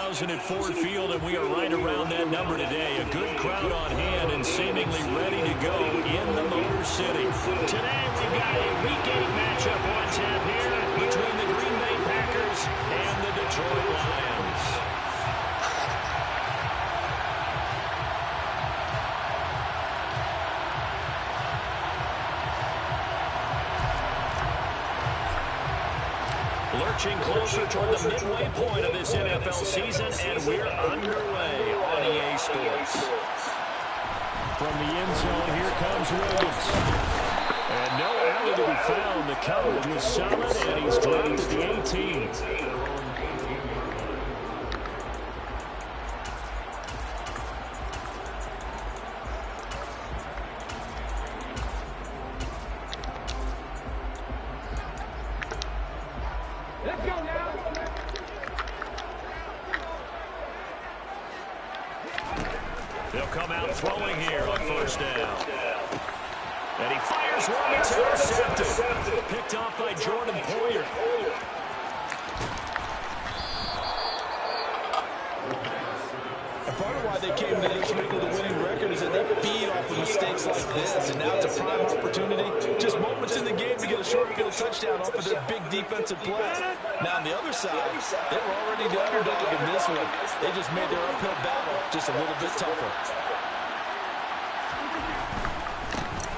10,000 at Ford Field, and we are right around that number today. A good crowd on hand and seemingly ready to go in the Motor City. Today we've got a Week 8 matchup on tap here between the Green Bay Packers and the Detroit Lions. Lurching closer toward the midway point of this NFL season, and we're underway on EA Sports. From the end zone, here comes Williams. And no alley to be found. The coverage was solid, and he's dropped at the 18. They'll come out throwing here on first down. And he fires one that's intercepted. Picked off by Jordan Poyer. And part of why they came to this week with a winning record is that they feed off of mistakes like this. And now it's a prime opportunity. Just moments in the game to get a short field touchdown off of their big defensive play. Now on the other side, they were already the underdog in this one. They just made their uphill battle just a little bit tougher.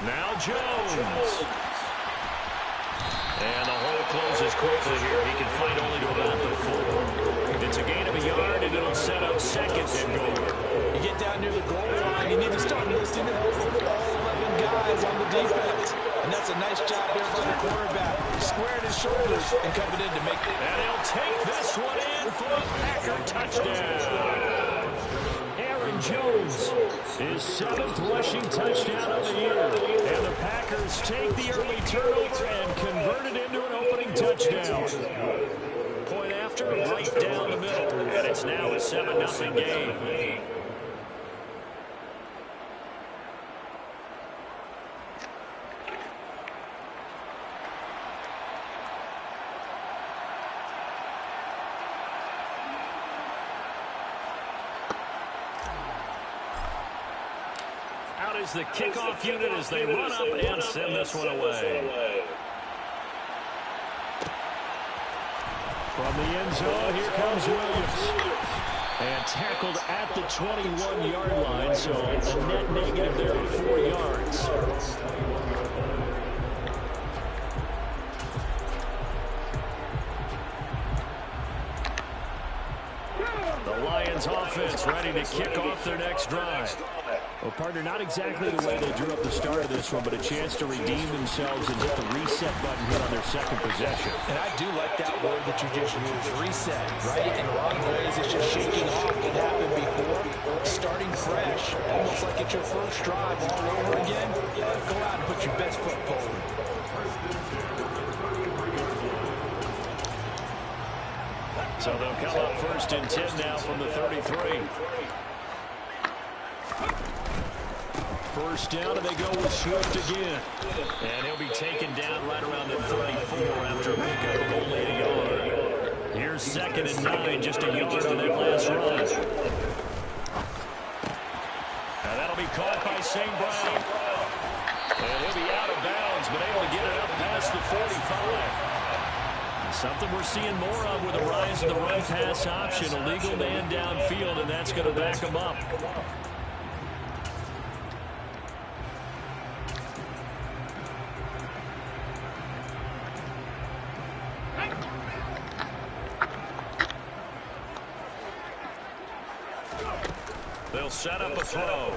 Now Jones. And the hole closes quickly here. He can fight only to about the 4. It's a gain of a yard, and it'll set up second and goal. You get down near the goal line, you need to start listing all 11 guys on the defense. And that's a nice job there by the quarterback. Squaring his shoulders and coming in to make it. And he'll take this one in for a Packer touchdown. Aaron Jones, his 7th rushing touchdown of the year. And the Packers take the early turnover and convert it into an opening touchdown. Point after, right down the middle. And it's now a 7-0 game. Out is the kickoff unit as they run up and send this one away. From the end zone, here comes Williams. And tackled at the 21-yard line, so a net negative there of 4 yards. The Lions offense ready to kick off their next drive. Well, partner, not exactly the way they drew up the start of this one, but a chance to redeem themselves and hit the reset button here on their second possession. And I do like that word that you just used, reset, right? In a lot of ways, it's just shaking off what happened before, starting fresh, almost like it's your first drive all over again. Go out and put your best foot forward. So they'll come up first and 10 now from the 33. First down, and they go with Swift again. And he'll be taken down right around the 34 after a pickup of only a yard. Here's 2nd and 9, just a yard on that last run. Now that'll be caught by St. Brown. And he'll be out of bounds, but able to get it up past the 45. Something we're seeing more of with the rise of the run-pass option. A legal man downfield, and that's going to back him up. They'll set up a throw.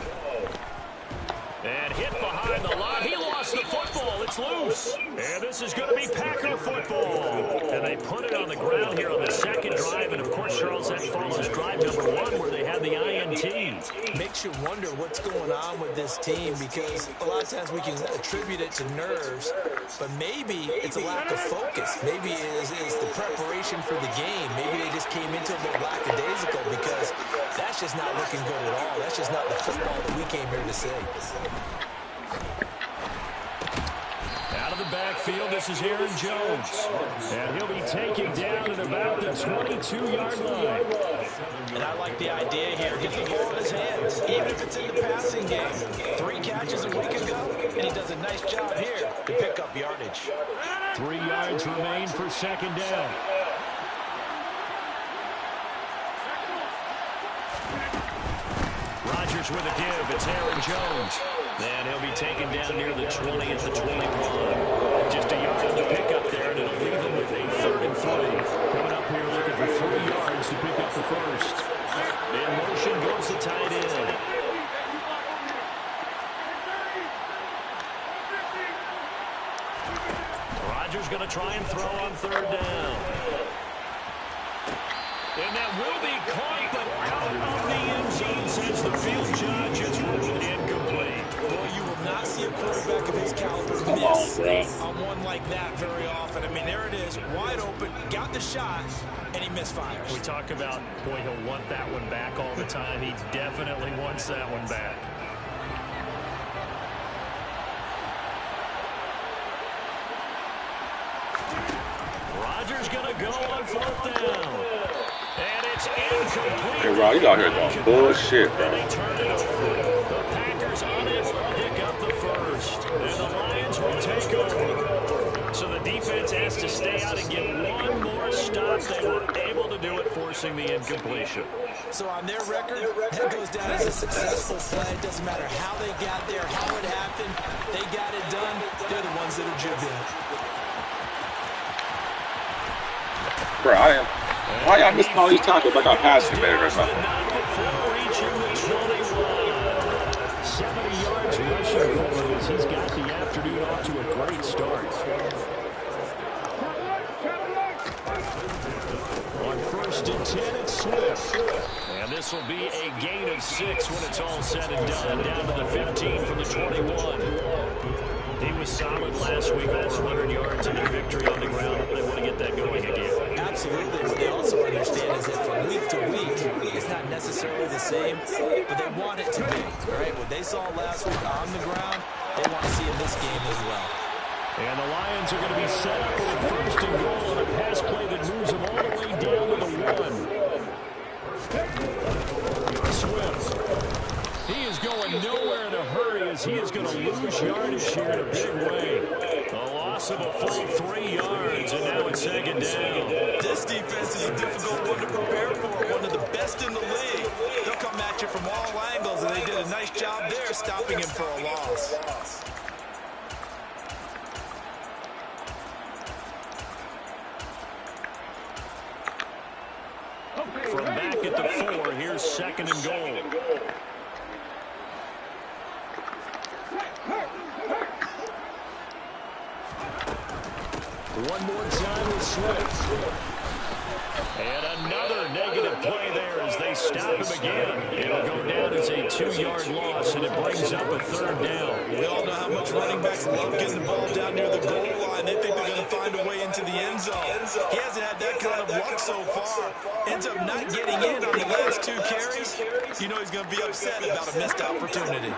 And hit behind the line. He lost the football. It's loose. And this is going to be Packer football. And they put it on the ground here on the second drive. And, of course, Charles, that follows drive number 1 where they had the INT. Makes you wonder what's going on with this team because a lot of times we can attribute it to nerves, but maybe it's a lack of focus. Maybe it's the preparation for the game. Maybe they just came into it a little lackadaisical because that's just not looking good at all. That's just not the football that we came here to see. Out of the backfield, this is Aaron Jones. And he'll be taken down at about the 22-yard line. like the idea here. Get the ball in his hands, even if it's in the passing game. 3 catches a week ago, and he does a nice job here to pick up yardage. 3 yards remain for second down. Rodgers with a give. It's Aaron Jones. And he'll be taken down near the 20 at the 21. Just a yard on the pickup there, and it'll leave him with a 3rd and 3. Coming up here looking for 3 yards to pick up the first. In motion goes the tight end. Rodgers going to try and throw on 3rd down. And that will be caught, but out of the end zone since the field judge is ruled incomplete. Boy, you will not see a quarterback of his caliber miss on one like that very often. I mean, there it is, wide open, got the shot, and he misfires. We talk about, boy, he'll want that one back all the time. He definitely wants that one back. Rodgers going to go on 4th down. And it's incomplete. Hey, Rod, you out here doing bullshit, bro. And they turn it over. The Packers unable to pick up the first. And the Lions will take over. So the defense has to stay out and get one more stop. They were able to do it, forcing the incompletion. So on their record, that goes down as a successful play. It doesn't matter how they got there, how it happened. They got it done. They're the ones that are jubilant. Bro, why y'all missing all these tackles like I passed it better or something? 70 yards rushing for him as he's got the afternoon off to a great start. On 1st and 10, it's Swift. And this will be a gain of 6 when it's all said and done. Down to the 15 from the 21. He was solid last week, over 100 yards in a victory on the ground. They want to get that going again. Absolutely. What they also understand is that from week to week, it's not necessarily the same, but they want it to be. Right? What they saw last week on the ground, they want to see in this game as well. And the Lions are going to be set up with a 1st and goal on a pass play that moves them all the way down to the 1. Swift. He is going nowhere in a hurry as he is going to lose yardage here in a big way. A loss of a full 3 yards, and now it's 2nd down. This defense is a difficult one to prepare for, one of the best in the league. They'll come at you from all angles, and they did a nice job there stopping him for a loss. From back at the 4, here's 2nd and goal. One more time with Swift. And another negative play there as they stop him again. It'll go down as a 2-yard loss, and it brings up a 3rd down. We all know how much running backs love getting the ball down near the goal line. They think they're going to find a way into the end zone. He hasn't had that kind of luck so far. Ends up not getting in on the last 2 carries. You know he's going to be upset about a missed opportunity.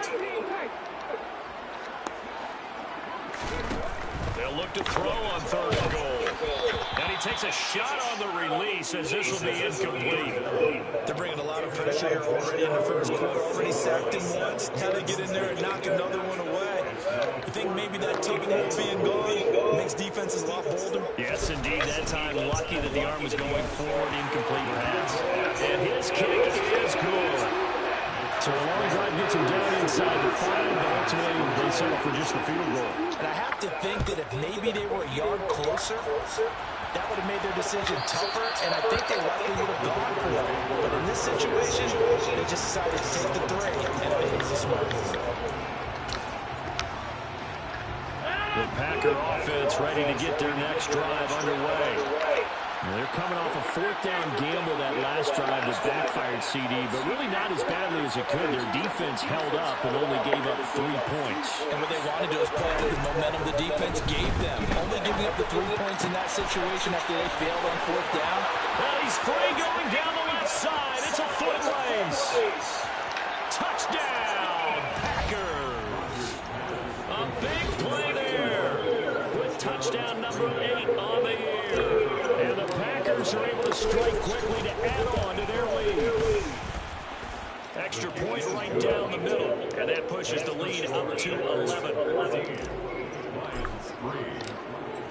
They'll look to throw on 3rd and goal. And he takes a shot on the release as this will be incomplete. They're bringing a lot of pressure here already in the first quarter. Already sacked him once. Now they get in there and knock another one away. You think maybe that tipping ball being gone makes defenses a lot bolder? Yes, indeed. That time, lucky that the arm was going forward, incomplete pass. And his kick is good. So a long drive gets him down inside the 5, but ultimately they settle for just the field goal. And I have to think that if maybe they were a yard closer, that would have made their decision tougher, and I think they likely would have gone for it. But in this situation, they just decided to take the 3, and I think it was a smart move. The Packer offense ready to get their next drive underway. They're coming off a 4th down gamble that last drive that backfired CD, but really not as badly as it could. Their defense held up and only gave up 3 points. And what they wanted to do is play with the momentum the defense gave them. Only giving up the 3 points in that situation after they failed on 4th down. Well, he's free going down the left side. It's a foot race. Touchdown, Packers. A big play there with touchdown number 8 on the year. And the Packers are able to strike quickly to add on to their lead. Extra point right down the middle, and that pushes the lead up to 11.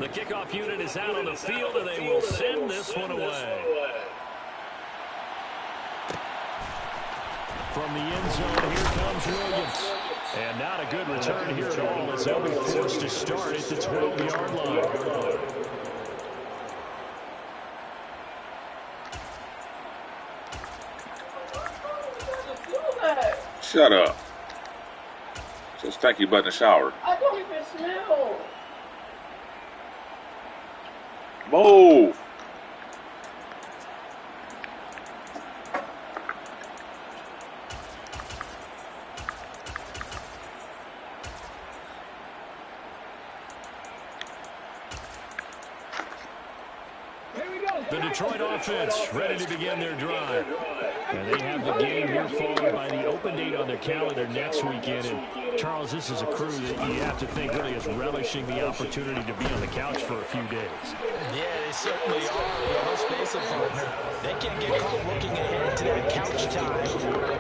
The kickoff unit is out on the field, and they will send this one away. From the end zone, here comes Williams. And not a good return here at all, as they'll be forced to start at the 12-yard line. Shut up. Just thank you, but in the shower. I don't even smell. Move. The Detroit offense ready to begin their drive. And they have the game here followed by the open date on their calendar next weekend. And Charles, this is a crew that you have to think really is relishing the opportunity to be on the couch for a few days. Yeah, they certainly are. But let's face it, partner. They can't get caught looking ahead to that couch time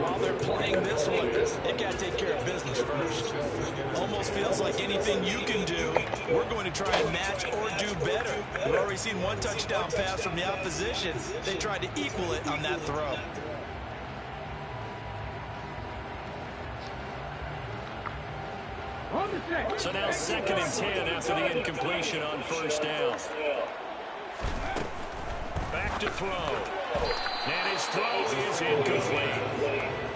while they're playing this one. They got to take care of business first. Almost feels like anything you can do, we're going to try and match or do better. We've already seen one touchdown pass from the opposition. They tried to equal it on that throw. So now 2nd and 10 after the incompletion on first down. Back to throw. And his throw is incomplete.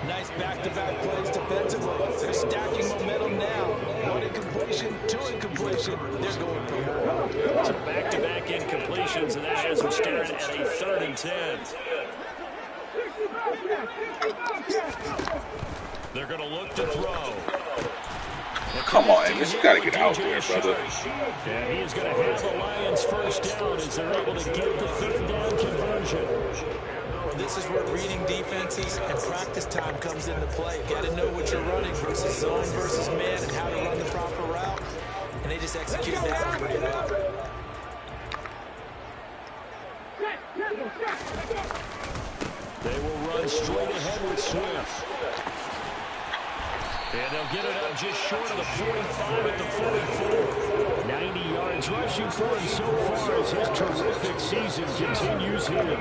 Nice back-to-back plays defensively. They're stacking momentum now. One incompletion, two incompletion. They're going for more. So back-to-back incompletions, and that has them staring at a 3rd and 10. They're going to look to throw. Come on, Amos, you got to get out there, brother. And he is going to have the Lions first down as they're able to get the 3rd down conversion. This is where reading defenses and practice time comes into play. Got to know what you're running versus zone versus man and how to run the proper route. And they just executed that one pretty well. They will run straight ahead with Swift. And they'll get it up just short of the 45 at the 44. 90 yards rushing for him so far as his terrific season continues here.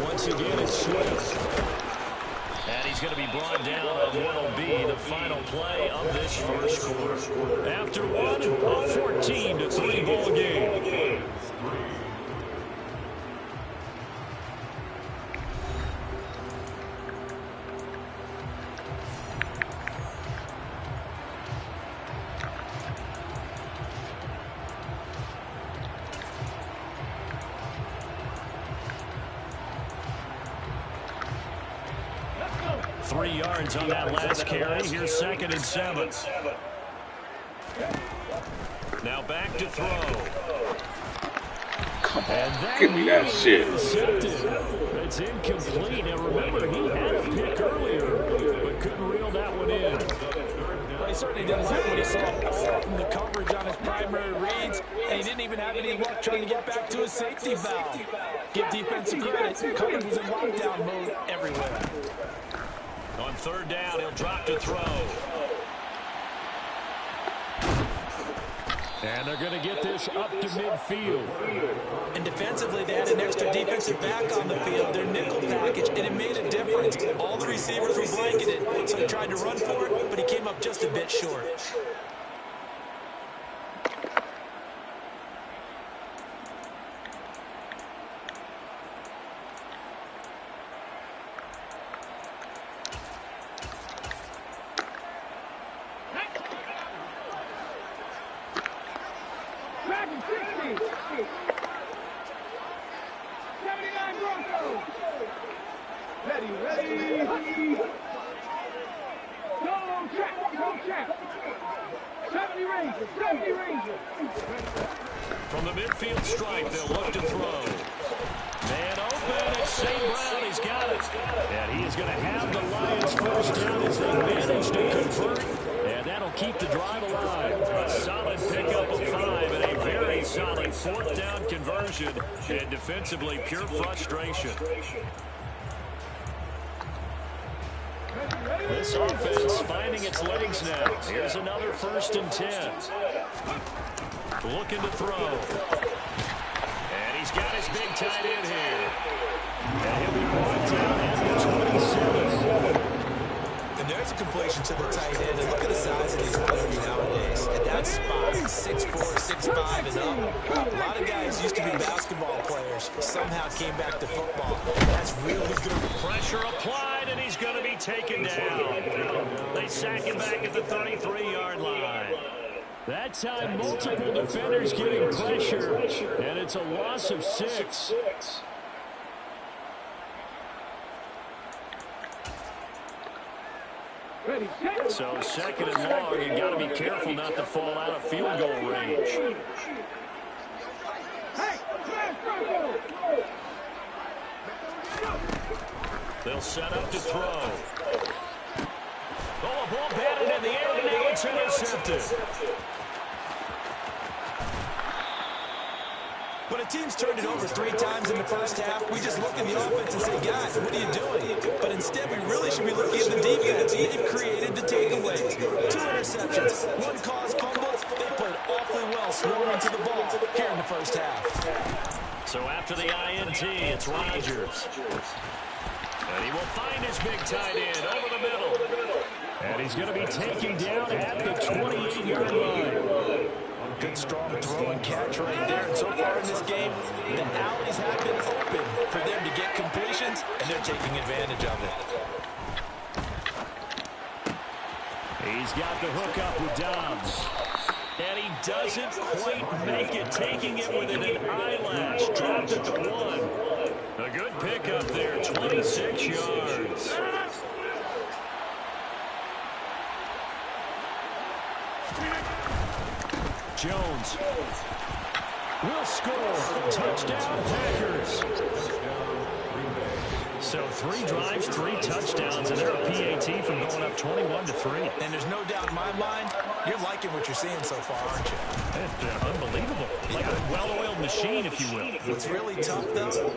Once again, it's Swift. And he's going to be brought down on what will be the final play of this first quarter. After one, a 14-3 ball game. On that last carry, here's 2nd and 7. Now back to throw. Come on, give me that shit. It's incomplete. Now remember, he had a pick earlier, but couldn't reel that one in. Well, he certainly didn't like what he saw all from the coverage on his primary reads, and he didn't even have any luck trying to get back to his safety valve. Give defensive credit. Coverage was in lockdown mode everywhere. On 3rd down, he'll drop to throw. And they're going to get this up to midfield. And defensively, they had an extra defensive back on the field, their nickel package, and it made a difference. All the receivers were blanketed, so he tried to run for it, but he came up just a bit short. From the midfield stripe, they'll look to throw. Man open, it's St. Brown, he's got it. And he is going to have the Lions first down as they manage to convert. And that'll keep the drive alive. A solid pickup of 5 and a very good, solid fourth down conversion, and defensively pure frustration. This offense finding its legs now. Here's another 1st and 10. Looking to throw. And he's got his big tight end here. And he'll be brought down at the 27. And there's a completion to the tight end. And look at the size of these players nowadays. At that spot, 6'4", 6'5", and up. A lot of guys used to be basketball players. Somehow came back to football. That's really good. Pressure applied, and he's going to be taken down. They sack him back at the 33-yard line. That time, multiple defenders getting pressure, and it's a loss of 6. So 2nd and long, you got to be careful not to fall out of field goal range. They'll set up to throw. Oh, a ball batted in the air, and now it's intercepted. When a team's turned it over 3 times in the first half, we just look at the offense and say, guys, what are you doing? But instead, we really should be looking at the defense. They've created the takeaways. 2 interceptions, 1 caused fumbles. They played awfully well swarming to the ball here in the first half. So after the INT, it's Rodgers. And he will find his big tight end over the middle. And he's going to be taken down at the 28-yard line. Good strong throw and catch right there. And so far in this game, the alleys have been open for them to get completions, and they're taking advantage of it. He's got the hook up with Dobbs. And he doesn't quite make it, taking it within an eyelash. Dropped at the 1. A good pickup there, 26 yards. Jones will score. Touchdown, Packers. So 3 drives, 3 touchdowns, and they're a PAT from going up 21-3. And there's no doubt in my mind, you're liking what you're seeing so far, aren't you? It's been unbelievable. Like a well-oiled machine, if you will. What's really tough, though,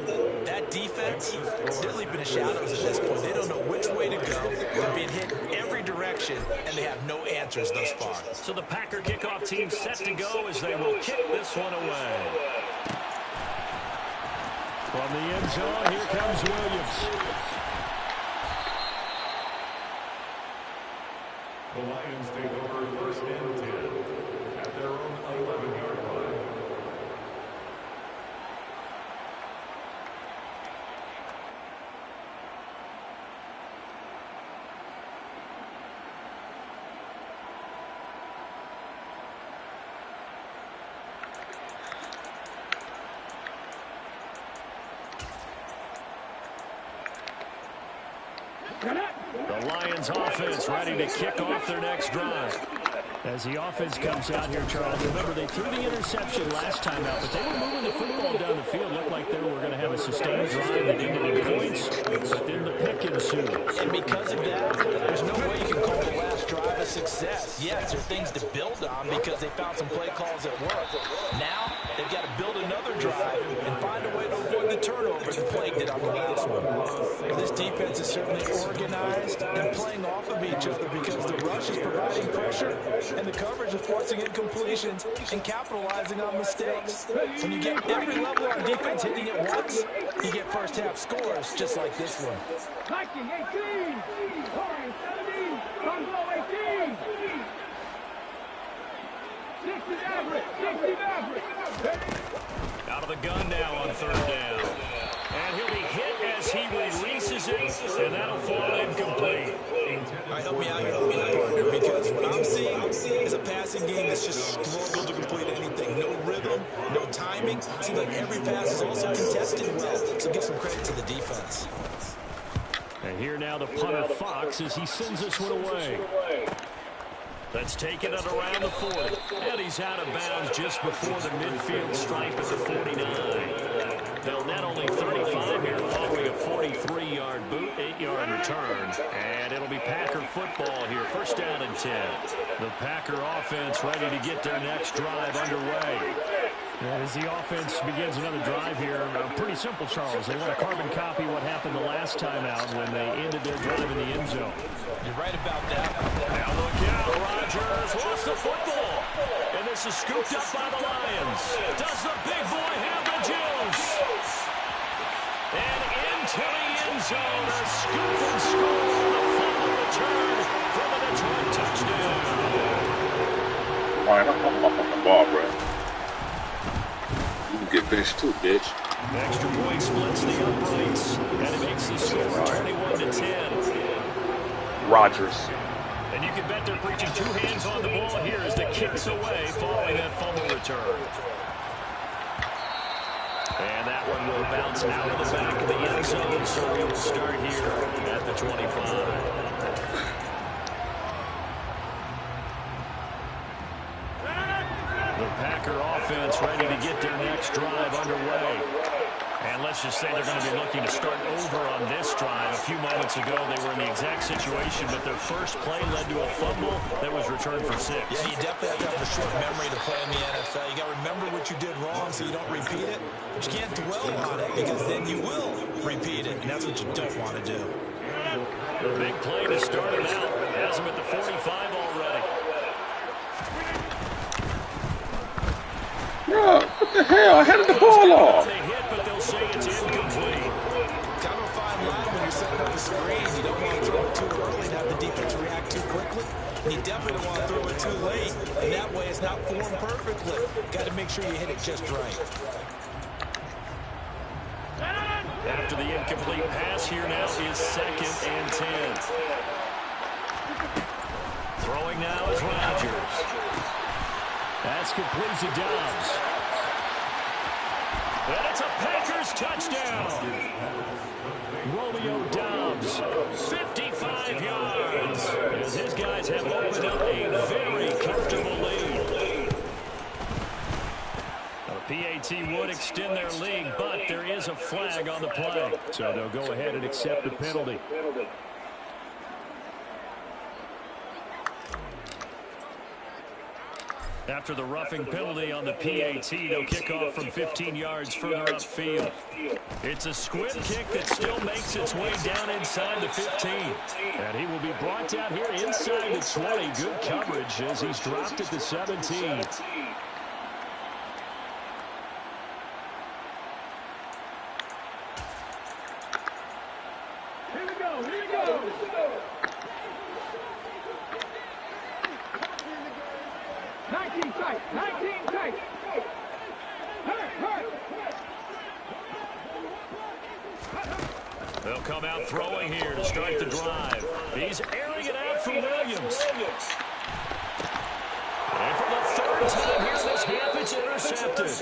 that defense, they're leaping the shadows at this point. They don't know which way to go. They're being hit every direction, and they have no answers thus far. So the Packer kickoff team set to go as they will kick this one away. From the end zone, here comes Williams. The Lions take over 1st and 10 at their own 11-yard line. The Lions offense ready to kick off their next drive. As the offense comes out here, Charles, remember they threw the interception last time out, but they were moving the football down the field. Looked like they were going to have a sustained drive that ended in points, but then the pick ensued. And because of that, there's no way you can call the last drive a success. Yes, there are things to build on because they found some play calls that work. Now, they've got to build another drive and find a way to avoid the turnover that plagued it on the last one. Well, this defense is certainly organized and playing off of each other because the rush is providing pressure and the coverage is forcing incompletions and capitalizing on mistakes. When you get every level on defense hitting at once, you get first half scores just like this one. 18, 17, comes low 18. 60 average. Out of the gun now on 3rd down. And he'll be hit as he releases it, and that'll fall incomplete. All right, help me out here, partner, because what I'm seeing is a passing game that's just struggled to complete anything. No rhythm, no timing. Seems like every pass is also contested well, so give some credit to the defense. And here now the punter Fox as he sends this one away. That's taken it around the 40. And he's out of bounds just before the midfield stripe at the 49. They'll net only 35 here following a 43-yard boot, 8-yard return. And it'll be Packer football here. 1st down and 10. The Packer offense ready to get their next drive underway. And as the offense begins another drive here, pretty simple, Charles. They want to carbon copy what happened the last time out when they ended their drive in the end zone. You're right about that. Now look out, Rodgers lost the football. And this is scooped up by the Lions. Does the big boy have the juice? And into the end zone, a scoop and score on the final return for the Detroit touchdown. Ryan, I'm off on the ball, bro. You can get benched too, bitch. Extra point splits the uprights, and it makes the score 21-10. Rodgers. And you can bet they're preaching two hands on the ball here as the kick's away following that fumble return. And that one will bounce out of the back of the end zone, so we will start here at the 25. The Packer offense ready to get their next drive underway. And let's just say they're going to be looking to start over on this drive. A few moments ago, they were in the exact situation, but their first play led to a fumble that was returned for 6. Yeah, you definitely have to have a short memory to play in the NFL. You got to remember what you did wrong so you don't repeat it. But you can't dwell on it because then you will repeat it, and that's what you don't want to do. The big play to start him out. Has him at the 45 already. Bro, what the hell? I had the ball off. They hit, but they'll say it's incomplete. Kind of a fine line when you're setting up the screen. You don't want to throw it too early and have the defense react too quickly. And you definitely don't want to throw it too late. And that way it's not formed perfectly. Got to make sure you hit it just right. After the incomplete pass, here now is 2nd and 10. Throwing now is Rodgers. That's complete to Dobbs. And it's a Packers touchdown. Romeo Dobbs, 55 yards, as his guys have opened up a very comfortable lead. The PAT would extend their lead, but there is a flag on the play. So they'll go ahead and accept the penalty. After the roughing penalty on the PAT, they'll kick off from 15 yards further upfield. It's a squib kick that still makes its way down inside the 15. And he will be brought down here inside the 20. Good coverage as he's dropped at the 17. Here we go, here we go. 19 tight, 19 tight. They'll come out throwing here to start the drive. He's airing it out for Williams. And for the third time here this half, it's intercepted.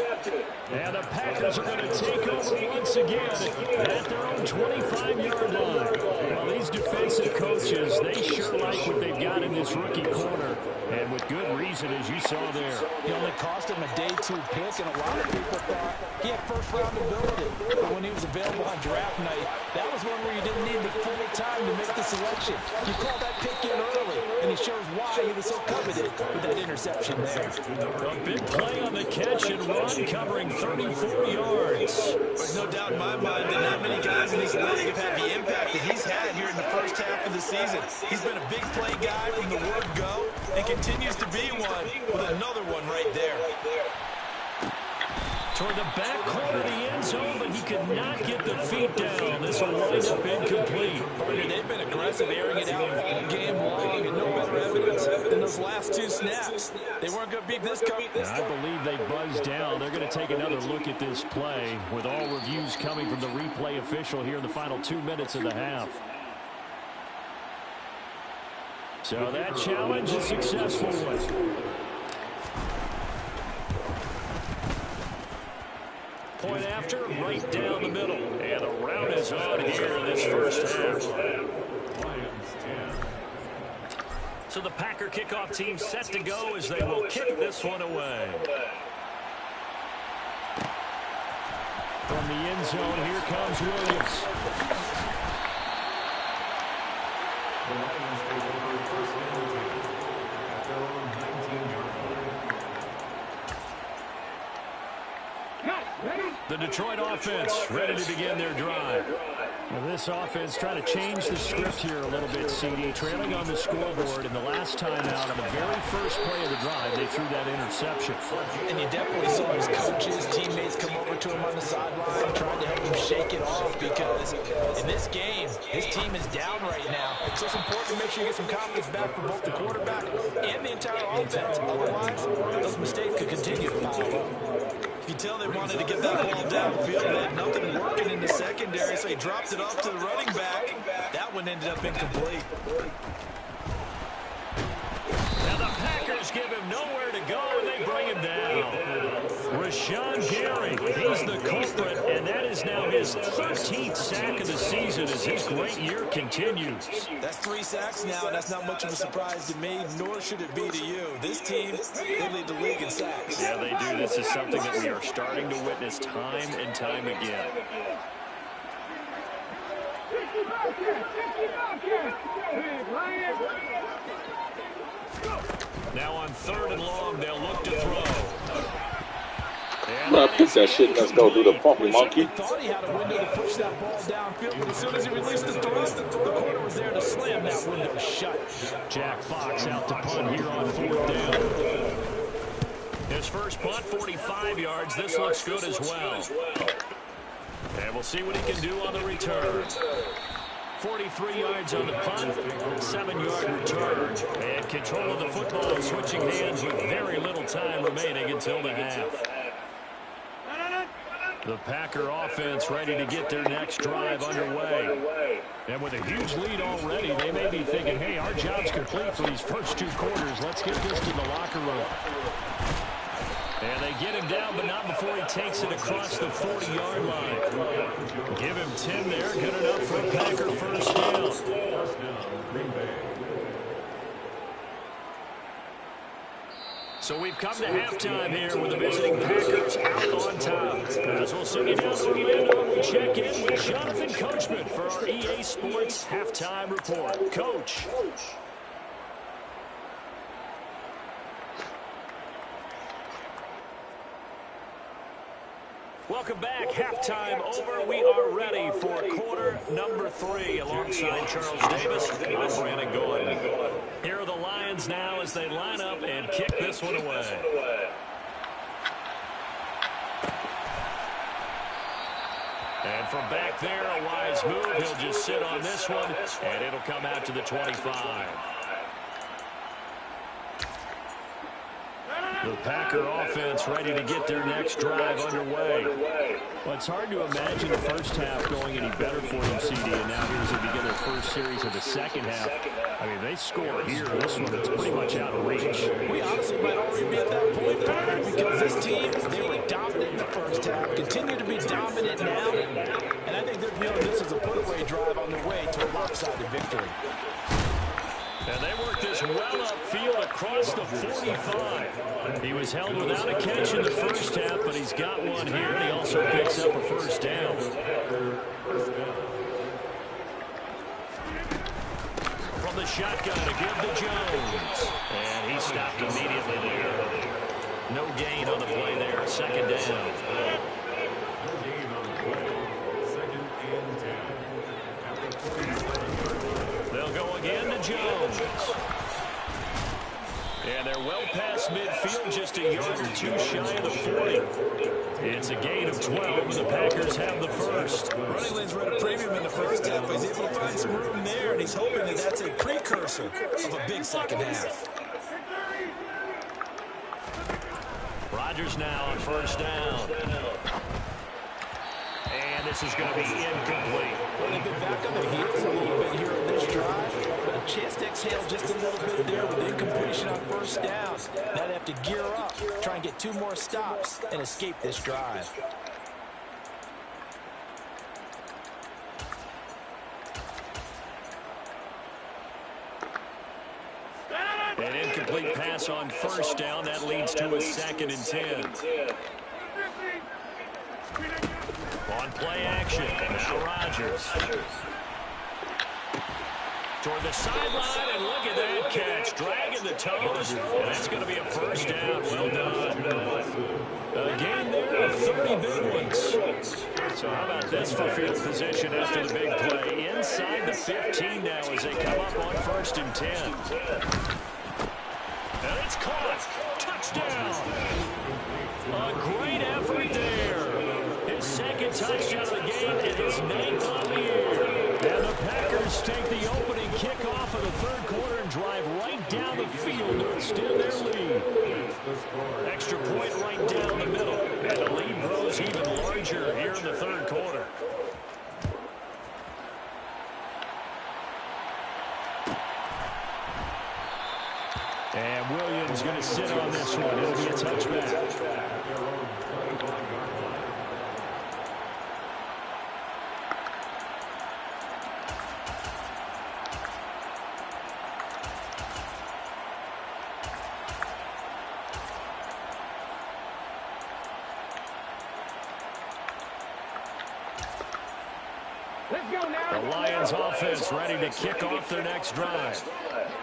And the Packers are going to take over once again at their own 25-yard line. Well, these defensive coaches, they sure like what they've got in this rookie corner. And with good reason, as you saw there. He only cost him a day 2 pick, and a lot of people thought he had first-round ability. But when he was available on draft night, that was one where you didn't need the full time to make the selection. You call that pick in early, and he shows why he was so coveted with that interception there. A big play on the catch and run, covering 34 yards. There's no doubt in my mind that not many guys in this league have had the impact that he's had here in the first half of the season. He's been a big play guy from the word go, and continues to be one with another one right there. Toward the back corner of the end zone, but he could not get the feet down. This will wind up incomplete. They've been aggressive, airing it out game long, and no better evidence than those last 2 snaps. They weren't going to beat this coverage. I believe they buzzed down. They're going to take another look at this play, with all reviews coming from the replay official here in the final 2 minutes of the half. So that challenge is successful. Point after, right down the middle. And the route is on here in this first half. So the Packer kickoff team set to go as they will kick this one away. From the end zone, here comes Williams. The Lions take over first and 10 at their own 19-yard line. The Detroit offense ready to begin their drive. Well, this offense trying to change the script here a little bit, CD. Trailing on the scoreboard, and the last time out on the very first play of the drive, they threw that interception. And you definitely saw his coaches, teammates come over to him on the sideline, trying to help him shake it off because in this game, his team is down right now. So it's important to make sure you get some confidence back for both the quarterback and the entire offense. Otherwise, those mistakes could continue to pile up. You can tell they wanted to get that ball downfield. They had nothing working in the secondary, so he dropped it off to the running back. That one ended up incomplete. Now the Packers give him nowhere to go, and they bring him down. Rashawn Gary, he's the culprit, and that is now his 13th sack of the season as his great year continues. That's 3 sacks now, and that's not much of a surprise to me, nor should it be to you. This team, they lead the league in sacks. Yeah, they do. This is something that we are starting to witness time and time again. Now on 3rd and long, they'll look to throw. Bro, piss that shit. Let's go do the funky monkey. He thought he had a window to push that ball downfield, but as soon as he released the throw, the corner was there to slam that window shut. Jack Fox out to punt here on 4th down. His first punt, 45 yards. This looks good as well. And we'll see what he can do on the return. 43 yards on the punt, 7-yard return. And control of the football, switching hands with very little time remaining until the half. The Packer offense ready to get their next drive underway. And with a huge lead already, they may be thinking, hey, our job's complete for these first 2 quarters. Let's get this to the locker room. And they get him down, but not before he takes it across the 40-yard line. Give him 10 there. Good enough for a Packer first down. So we've come to halftime here with the visiting Packers out on top. As we'll send you down to Orlando, we check in with Jonathan Coachman for our EA Sports Halftime Report. Coach. Welcome back. Halftime over. We are ready for quarter number 3 alongside Charles Davis. I'm Brandon Gordon. Here are the Lions now as they line up and kick this one away. And from back there, a wise move. He'll just sit on this one, and it'll come out to the 25. The Packer offense ready to get their next drive underway. Well, it's hard to imagine the first half going any better for them, CD, and now here's they begin their first series of the second half. I mean, they score here. This one is pretty much out of reach. We honestly might already be at that point, partner, because this team, they were dominant in the first half, continue to be dominant now, and I think they're viewing this as a put-away drive on their way to a lopsided victory. And they work this well upfield across the 45. He was held without a catch in the first half, but he's got one here, and he also picks up a first down. From the shotgun to give to Jones. And he stopped immediately there. No gain on the play there. Second down. They'll go again to Jones. And they're well past midfield, just a yard or 2 shy of the 40. It's a gain of 12, and the Packers have the first. Running lanes were at a premium in the first half, but he's able to find some room there, and he's hoping that that's a precursor of a big second half. Rodgers now on first down. And this is going to be incomplete. Well, they've been back on their heels a little bit here on this drive, but a chance to exhale just a little bit there with incompletion on first down. Now they have to gear up, try and get 2 more stops, and escape this drive. An incomplete pass on first down. That leads to a 2nd and 10. On play action, now Rodgers. Toward the sideline, and look at that catch. Dragging the toes, and that's going to be a first down. Well done. A gain there of 30 big ones. So how about this for field position after the big play? Inside the 15 now as they come up on 1st and 10. And it's caught. Touchdown. A great effort there. His 2nd touchdown of the game and his 9th on the year. And the Packers take the opening kickoff of the 3rd quarter and drive right down the field to extend their lead. Extra point right down the middle. And the lead grows even larger here in the 3rd quarter. And Williams going to sit on this one. It'll be a touchback. The Lions offense ready to kick off their next drive.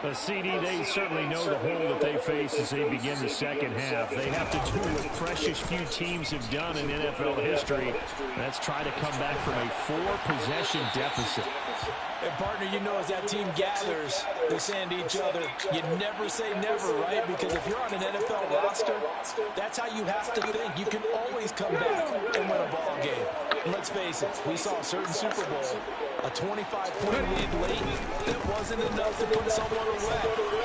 The CD, they certainly know the hole that they face as they begin the 2nd half. They have to do what precious few teams have done in NFL history. That's try to come back from a 4-possession deficit. And partner, you know, as that team gathers, they're saying to each other, you never say never, right? Because if you're on an NFL roster, that's how you have to think. You can always come back and win a ball game. And let's face it, we saw a certain Super Bowl, a 25-point lead late, that wasn't enough to put someone away.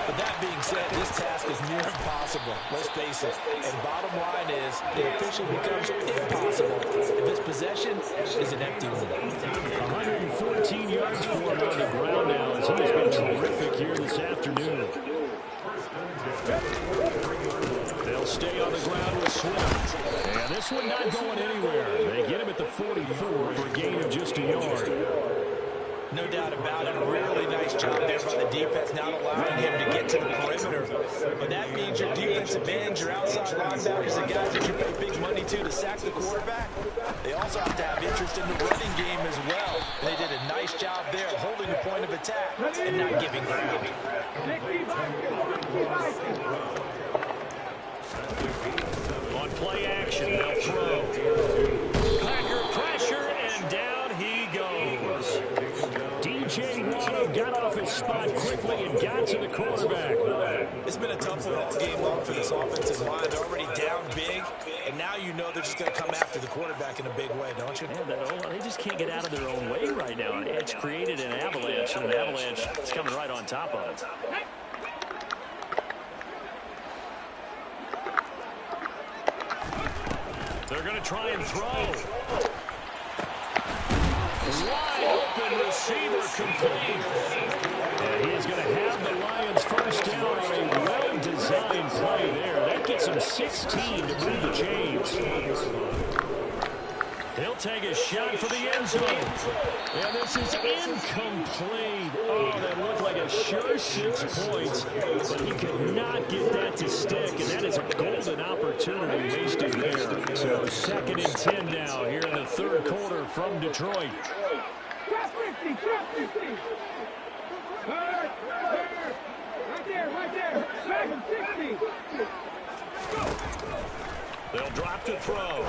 But that being said, this task is near impossible. Let's face it. And bottom line is, it officially becomes impossible if this possession is an empty one. 114 yards for him on the ground now as he has been terrific here this afternoon. They'll stay on the ground with Swift. And this one not going anywhere. They get him at the 44 for a gain of just a yard. No doubt about it. A really nice job there by the defense, not allowing him to get to the perimeter. But that means your defensive ends, your outside linebackers, the guys that you pay big money to sack the quarterback, they also have to have interest in the running game as well. And they did a nice job there holding the point of attack and not giving ground. On play action, they'll throw. Packer pressure, and down he goes. DJ Waddle got off his spot quickly and got to the quarterback. It's been a tough one all game long for this offensive line. They're already down big, and now you know they're just going to come after the quarterback in a big way, don't you? Yeah, they just can't get out of their own way right now. It's created an avalanche, and an avalanche is coming right on top of it. They're going to try and throw. Wide open receiver complete. And he is going to have the Lions first down on a well-designed play there. That gets him 16 to move the chains. He'll take a shot for the end zone. And this is incomplete. Oh, that looked like a sure 6 points. But he could not get that to stick. And that is a golden opportunity wasted there. So 2nd and 10 now here in the 3rd quarter from Detroit. Trap 50, trap 50. Right there. Back him 60. They'll drop to throw.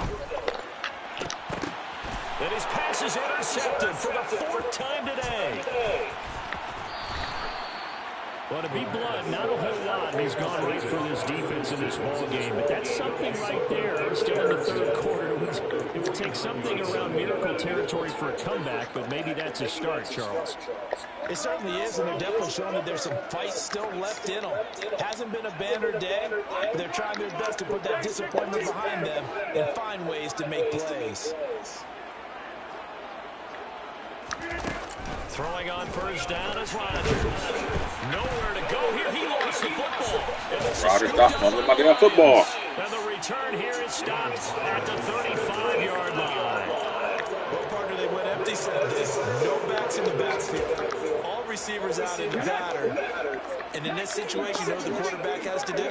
And his pass is intercepted for the 4th time today. Well, to be blunt, not a whole lot he's gone right for this defense in this ball game, but that's something right there. Still in the 3rd quarter. It would take something around miracle territory for a comeback, but maybe that's a start, Charles. It certainly is, and they're definitely showing that there's some fight still left in them. Hasn't been a banner day. They're trying their best to put that disappointment behind them and find ways to make plays. Throwing on first down is Rodgers. Nowhere to go here. He lost the football. Rodgers stopped on my damn football. And the return here is stopped at the 35-yard line. Well, partner, they went empty set. No backs in the backfield. All receivers out in the pattern. And in this situation, you know what the quarterback has to do?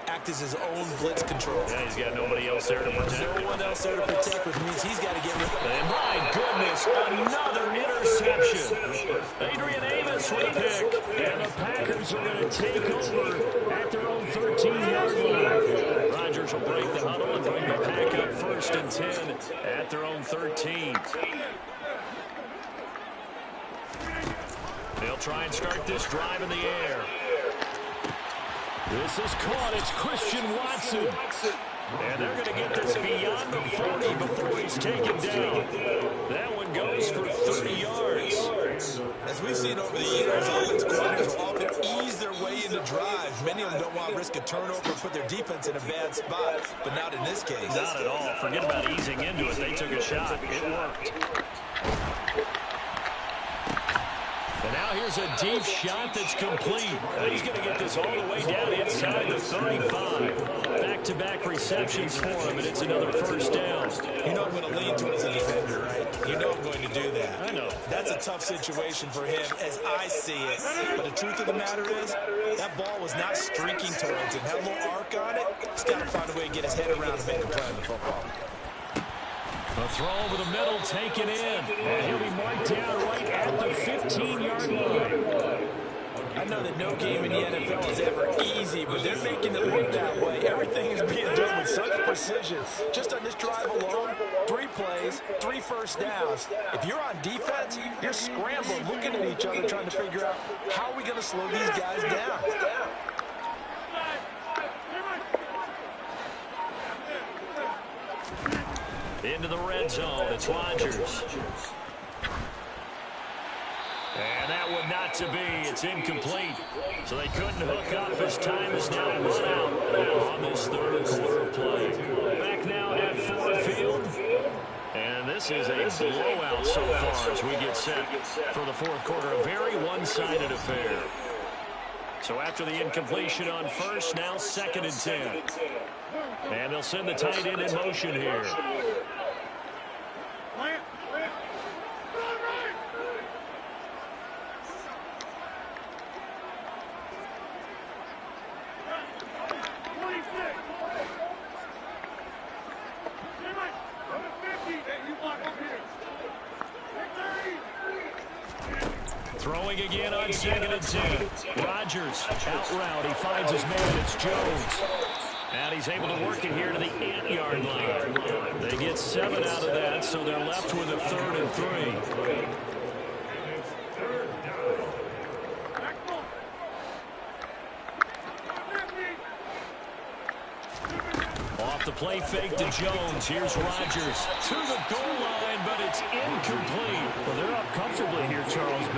Act as his own blitz control. Yeah, he's got nobody else there to protect. No one else there to protect, which means he's got to get rid of it. And my goodness, another interception. Adrian Amos for the pick. And the Packers are going to take over at their own 13-yard line. Rodgers will break the huddle and bring the Pack up 1st and 10 at their own 13. They'll try and start this drive in the air. This is caught. It's Christian Watson. And they're going to get this beyond the 40 before he's taken down. That one goes for 30 yards. As we've seen over the years, offense coordinators will often ease their way into drives. Many of them don't want to risk a turnover and put their defense in a bad spot, but not in this case. Not at all. Forget about easing into it. They took a shot. It worked. And now here's a deep shot that's complete. He's going to get this all the way down inside the 35. Back-to-back receptions for him, and it's another 1st down. You know I'm going to lean towards the defender, right? You know I'm going to do that. I know. That's a tough situation for him as I see it. But the truth of the matter is, that ball was not streaking towards him. Had a little arc on it. He's got to find a way to get his head around and make a play on the football. A throw over the middle, taken in. And he'll be marked down right at the 15-yard line. I know that no game in the NFL is ever easy, but they're making it look that way. Everything is being done with such precision. Just on this drive alone, 3 plays, 3 first downs. If you're on defense, you're scrambling, looking at each other, trying to figure out how are we going to slow these guys down. Into the red zone, it's Rodgers. And that one not to be. It's incomplete. So they couldn't hook up. His time is now run out on this 3rd quarter play. Back now at Ford Field. And this is a blowout so far as we get set for the 4th quarter. A very one-sided affair. So after the incompletion on 1st, now 2nd and 10. And they'll send the tight end in motion here. Throwing again on 2nd and 10. Rodgers out route. He finds his man. It's Jones. And he's able to work it here to the 8-yard line. They get 7 out of that, so they're left with a 3rd and 3. Off the play fake to Jones. Here's Rodgers to the goal line, but it's incomplete. Well, they're up comfortably here, Charles.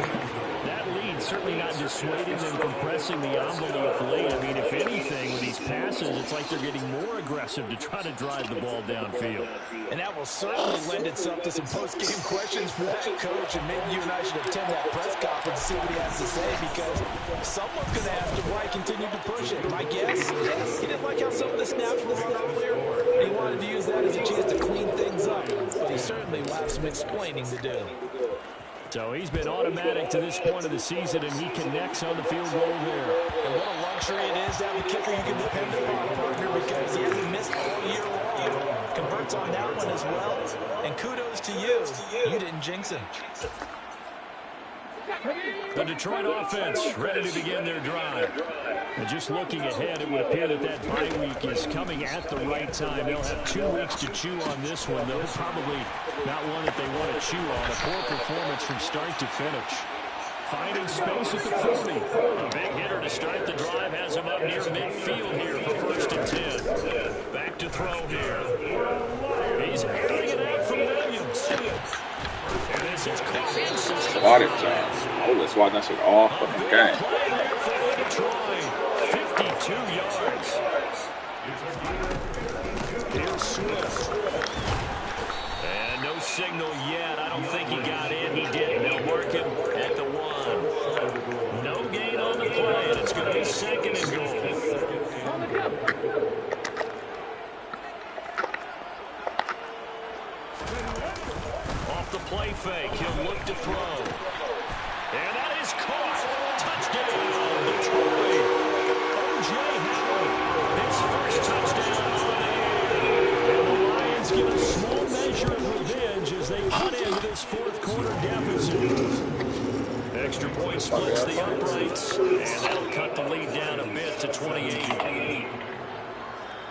That lead certainly not dissuading them from pressing the envelope late. I mean, if anything, with these passes, it's like they're getting more aggressive to try to drive the ball downfield. And that will certainly lend itself to some post-game questions for that coach, and maybe you and I should attend that press conference to see what he has to say, because someone's going to ask him why he continued to push it. My guess, he didn't like how some of the snaps were run earlier, and he wanted to use that as a chance to clean things up, but he certainly will have some explaining to do. So he's been automatic to this point of the season, and he connects on the field goal there. And what a luxury it is to have a kicker you can depend upon, partner, because he hasn't missed all year long. Converts on that one as well. And kudos to you. You didn't jinx him. The Detroit offense ready to begin their drive. And just looking ahead, it would appear that that bye week is coming at the right time. They'll have 2 weeks to chew on this one, though. Probably not one that they want to chew on. A poor performance from start to finish. Finding space at the 40. A big hitter to start the drive has him up near midfield here for 1st and 10. Back to throw here. He's airing it out from Williams. And this is caught inside. Swat it, oh, let's swat that shit all fucking game. 52 yards. Here's Swift. And no signal yet. I don't think he got in. He didn't. They'll mark him at the 1. No gain on the play, and it's going to be 2nd and goal. Off the play fake, he'll look to throw. And that is caught. Touchdown, Detroit. O.J. Howard, his 1st touchdown of the year. And the Lions get a small measure of revenge as they cut into this 4th quarter deficit. Extra point splits the uprights, and that'll cut the lead down a bit to 28.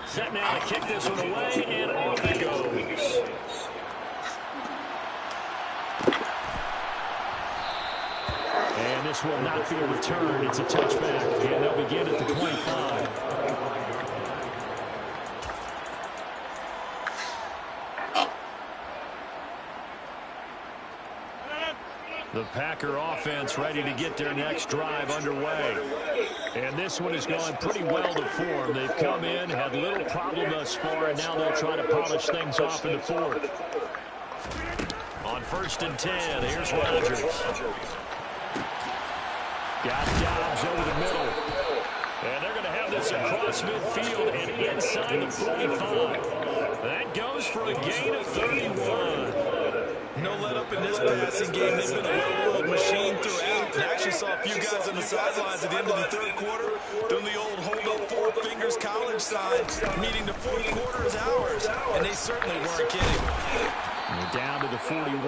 Set now to kick this one away, and off it goes. And this will not be a return. It's a touchback, and they'll begin at the 25. The Packer offense ready to get their next drive underway. And this one has gone pretty well to form. They've come in, had little problem thus far, and now they'll try to polish things off in the fourth. On 1st and 10, here's Rodgers. Got Dobbs over the middle. And they're going to have this across midfield and inside the 45. That goes for a gain of 31. No let up in this passing game. They've been a well-oiled machine throughout. And actually saw a few guys on the sidelines at the end of the third quarter doing the old hold up 4 fingers college sign, meaning the fourth quarter is ours. And they certainly weren't kidding. We're down to the 41.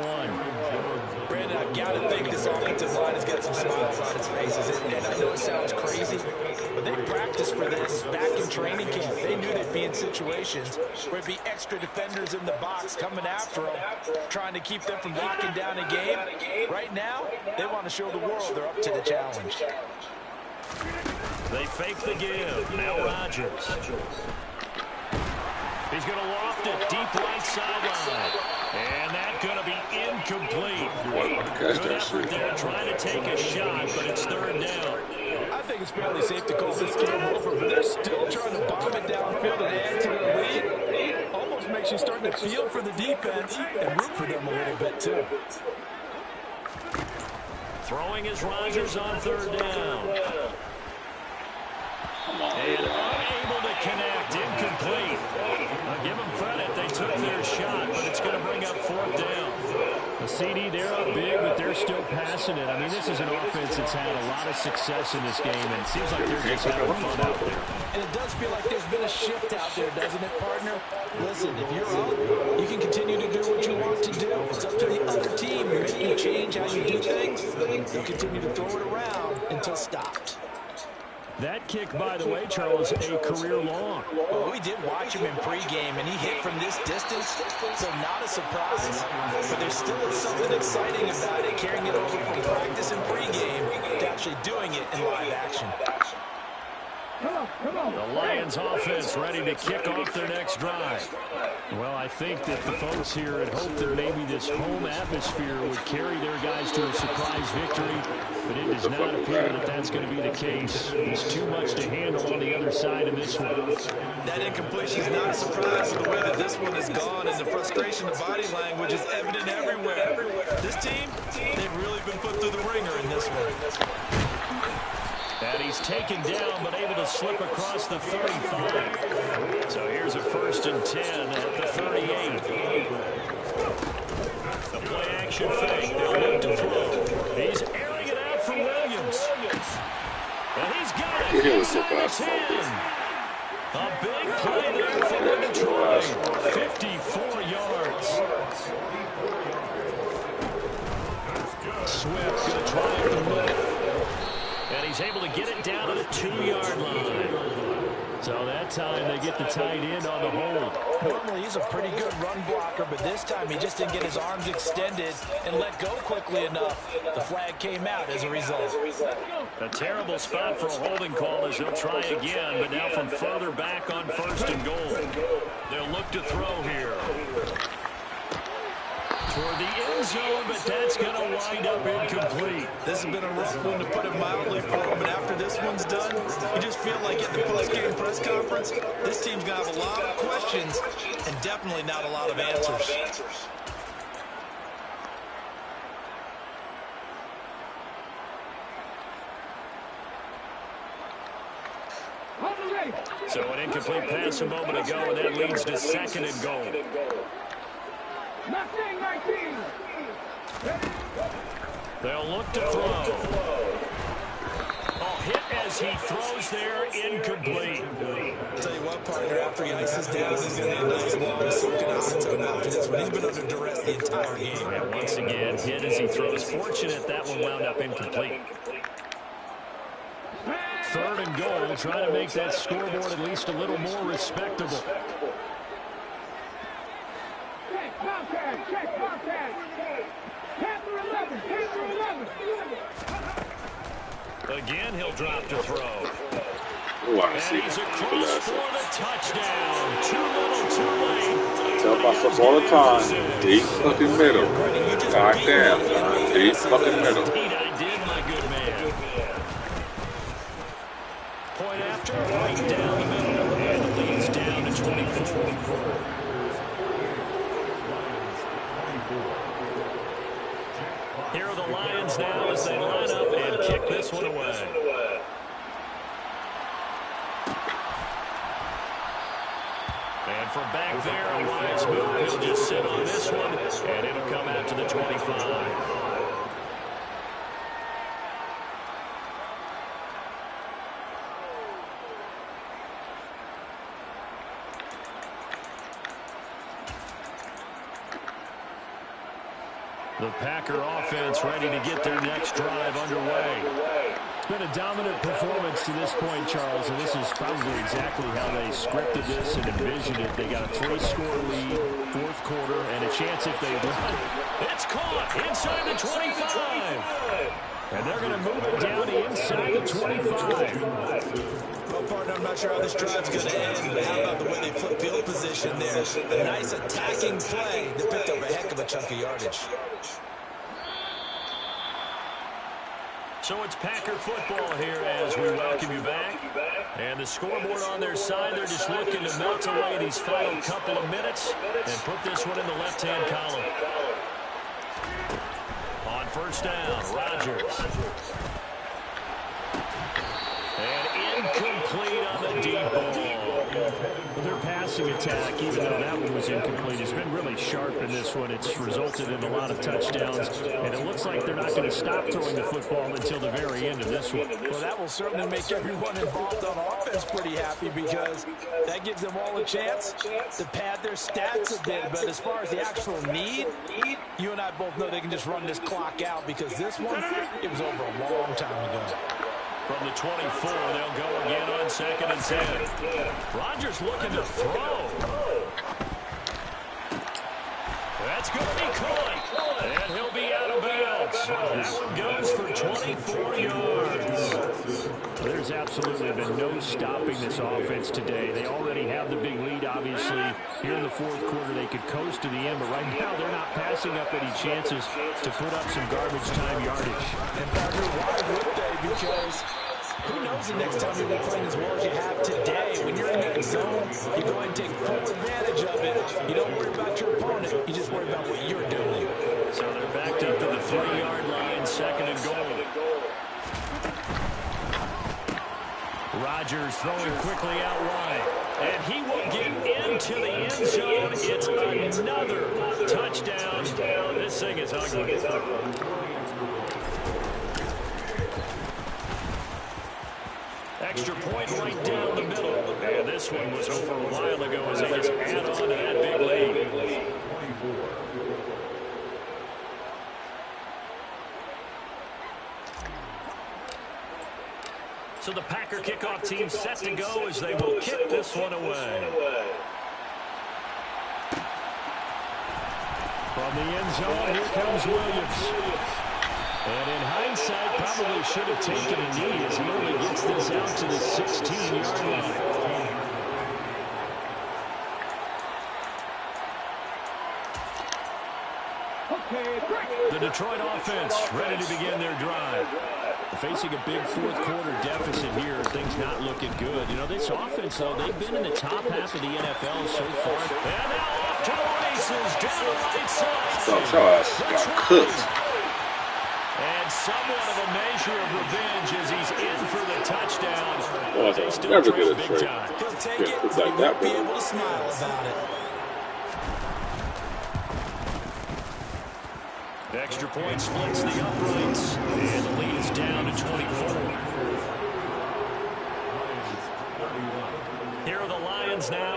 Brandon, I've got to think this offensive line has got some smiles on its faces. And I know it sounds crazy, but they practiced for this back in training camp. They knew they'd be in situations where it'd be extra defenders in the box coming after them, trying to keep them from locking down a game. Right now, they want to show the world they're up to the challenge. They fake the give. Now Rodgers. He's going to loft it deep right sideline. And that's going to be incomplete. Good effort there trying to take a shot, but it's 3rd down. I think it's fairly safe to call this game over, but they're still trying to bomb it downfield and add to their lead. Almost makes you start to feel for the defense and root for them a little bit, too. Throwing is Rodgers on 3rd down. And unable to connect, incomplete. I'll give them credit, they took their shot, but it's going to bring up 4th down. The CD, they're up big, but they're still passing it. I mean, this is an offense that's had a lot of success in this game, and it seems like they're just having fun out there. And it does feel like there's been a shift out there, doesn't it, partner? Listen, if you're up, you can continue to do what you want to do. It's up to the other team. You make you change how you do things, they'll continue to throw it around until stopped. That kick, by the way, Charles, a career long. Well, we did watch him in pregame, and he hit from this distance, so not a surprise. But there still is something exciting about it, carrying it over from practice and pregame to actually doing it in live action. The Lions offense ready to kick off their next drive. Well, I think that the folks here had hoped that maybe this home atmosphere would carry their guys to a surprise victory, but it does not appear that that's going to be the case. There's too much to handle on the other side of this one. That incompletion is not a surprise with the way that this one has gone, and the frustration of body language is evident everywhere. This team, they've really been put through the ringer in this one. And he's taken down, but able to slip across the 35. So here's a 1st and 10 at the 38. The play action fake. They'll look to throw. He's airing it out for Williams. And he's got it inside the 10. A big play there for Detroit. 54 yards. Swift going to try it to move. And he's able to get it down to the 2-yard line. So that time they get the tight end on the hold. Normally he's a pretty good run blocker, but this time he just didn't get his arms extended and let go quickly enough. The flag came out as a result. A terrible spot for a holding call as they'll try again, but now from further back on 1st and goal. They'll look to throw here. Toward the end zone, but that's going to wind up incomplete. This has been a rough one, to put it mildly, for him, but after this one's done, you just feel like at the post-game press conference, this team's going to have a lot of questions and definitely not a lot of answers. So an incomplete pass a moment ago, and that leads to 2nd and goal. They'll look to throw. A hit as he throws there, incomplete. I'll tell you what, partner, after he ices down, he's going to need a nice long soak in a hot tub after this one. He's been under duress the entire game. And once again, hit as he throws. Fortunate that one wound up incomplete. 3rd and goal, trying to make that scoreboard at least a little more respectable. Check contact. Check contact. Panther 11. Panther 11. Again, he'll drop to throw. Ooh, I And see he's that. across for the touchdown. Too little, too late. I tell myself all the time, deep fucking middle. God damn, son. Deep fucking middle. Indeed, I did, my good man. Point after, right down the middle. And the lead's down to 24. Here are the Lions now as they line up and kick this one away. And from back there, a wise move. He'll just sit on this one, and it'll come out to the 25. The Packer offense ready to get their next drive underway. It's been a dominant performance to this point, Charles, and this is probably exactly how they scripted this and envisioned it. They got a 3-score lead, 4th quarter, and a chance if they win. It's caught inside the 25. And they're going to move it down to inside the 25. Well, partner, I'm not sure how this drive's going to end, but how about the way they flip field position there? A nice attacking play that picked up a heck of a chunk of yardage. So it's Packer football here as we welcome you back. And the scoreboard on their side, they're just looking to melt away these final couple of minutes and put this one in the left-hand column. On 1st down, Rodgers. And incomplete on the deep ball. Their passing attack, even though that one was incomplete, has been really sharp in this one. It's resulted in a lot of touchdowns, and it looks like they're not going to stop throwing the football until the very end of this one. Well, that will certainly make everyone involved on offense pretty happy because that gives them all a chance to pad their stats a bit. But as far as the actual need, you and I both know they can just run this clock out because this one, it was over a long time ago. From the 24, they'll go again on 2nd and 10. Rodgers looking to throw. That's going to be caught. And he'll be out of bounds. That one goes for 24 yards. There's absolutely been no stopping this offense today. They already have the big lead, obviously. Here in the 4th quarter, they could coast to the end, but right now they're not passing up any chances to put up some garbage time yardage. And partner, why would they? Because who knows the next time you'll be playing as well as you have today. When you're in that zone, you go and take full advantage of it. You don't worry about your opponent. You just worry about what you're doing. So they're backed up to the 3-yard line, 2nd and goal. Rodgers throwing quickly out wide. And he will get into the end zone. It's another touchdown. This thing is ugly. Extra point right down the middle. And this one was over a while ago as they just add on to that big lead. So the Packer kickoff team set to go as they will kick this one away. From the end zone, here comes Williams. And in hindsight, probably should have taken a knee as he only gets this out to the 16-yard line. The Detroit offense ready to begin their drive. Facing a big 4th quarter deficit here, things not looking good. You know, this offense, though, they've been in the top half of the NFL so far. And now off to the races, down the right side. So got cooked. And somewhat of a measure of revenge as he's in for the touchdown. Well, They still never trail get a big trade. time. He'll take Yeah, it, it's but like he that won't be one. able to smile about it. Extra point splits the uprights, and the lead is down to 24.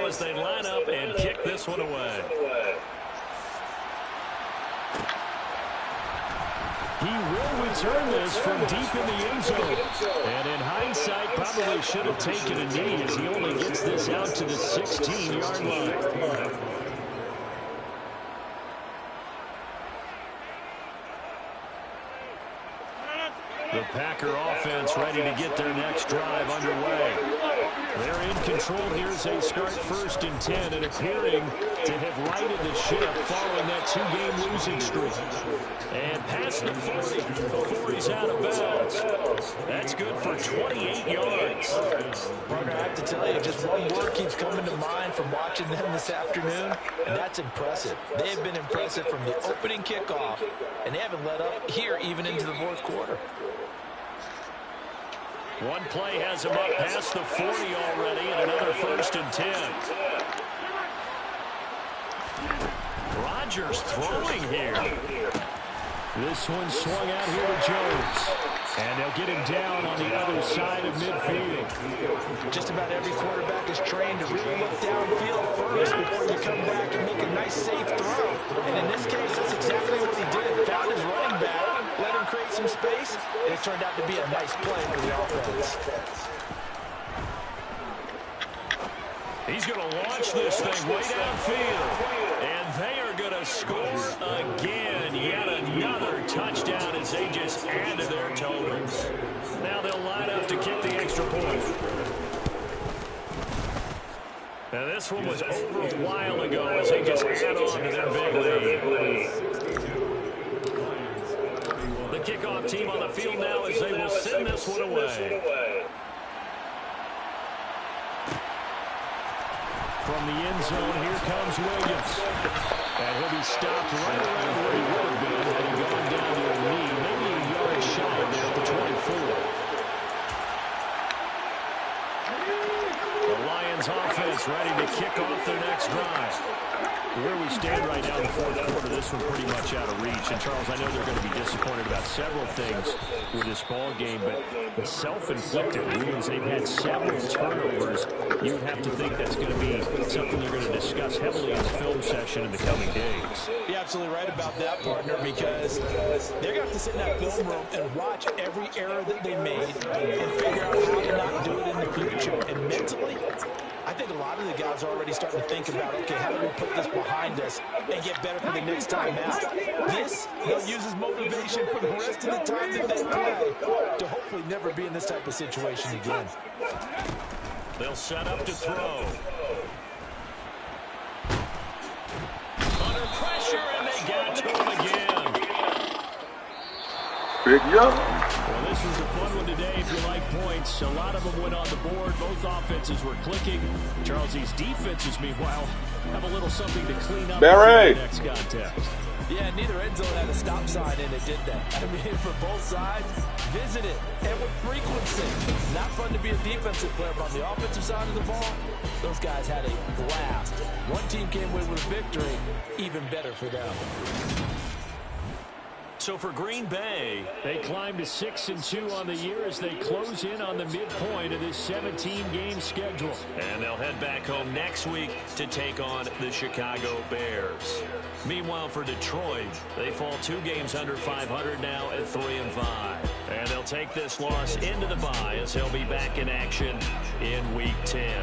now as they line up and kick this one away. He will return this from deep in the end zone. And in hindsight, probably should have taken a knee as he only gets this out to the 16-yard line. The Packer offense ready to get their next drive underway. They're in control here as they start 1st and 10 and appearing to have righted the ship following that 2-game losing streak. And past the 40 before he's out of bounds. That's good for 28 yards. Partner, I have to tell you, just one word keeps coming to mind from watching them this afternoon, and that's impressive. They've been impressive from the opening kickoff, and they haven't let up here even into the 4th quarter. One play has him up past the 40 already, and another 1st and 10. Rodgers throwing here. This one swung out here to Jones. And they'll get him down on the other side of midfield. Just about every quarterback is trained to really look downfield first before you come back and make a nice, safe throw. And in this case, that's exactly what he did. Found his running back, let him create some space, and it turned out to be a nice play for the offense. He's going to launch this thing way downfield. And they are going to score again. Yet another touchdown as they just add to their totals. Now they'll line up to kick the extra point. Now this one was over a while ago as they just add on to their big lead. The kickoff team on the field now as they will send this one away. From the end zone, here comes Williams. And he'll be stopped right around where he would have been had he gone down to a knee, maybe a yard shy of there at the 24. The Lions offense ready to kick off their next drive. Where we stand right now in the 4th quarter, this one pretty much out of reach. And, Charles, I know they're going to be disappointed about several things with this ball game, but the self-inflicted wounds, they've had several turnovers. You would have to think that's going to be something they're going to discuss heavily in the film session in the coming days. You're absolutely right about that, partner, because they're going to have to sit in that film room and watch every error that they made and figure out how to not do it in the future. And mentally, I think a lot of the guys are already starting to think about, okay, how do we put this behind us and get better for the next time out? This, they'll use as motivation for the rest of the time that they play to hopefully never be in this type of situation again. They'll set up to throw. Under pressure, and they got to him again. Big young. Well, this was a fun one today if you like points. A lot of them went on the board. Both offenses were clicking. Charles, these defenses, meanwhile, have a little something to clean up Barry. for the next contest. Yeah, neither end zone had a stop sign in it, did they? I mean, for both sides, visit it, and with frequency. Not fun to be a defensive player, but on the offensive side of the ball, those guys had a blast. One team came away with a victory, even better for them. So for Green Bay, they climb to 6-2 on the year as they close in on the midpoint of this 17-game schedule. And they'll head back home next week to take on the Chicago Bears. Meanwhile, for Detroit, they fall 2 games under 500 now at 3-5. And they'll take this loss into the bye as they'll be back in action in Week 10.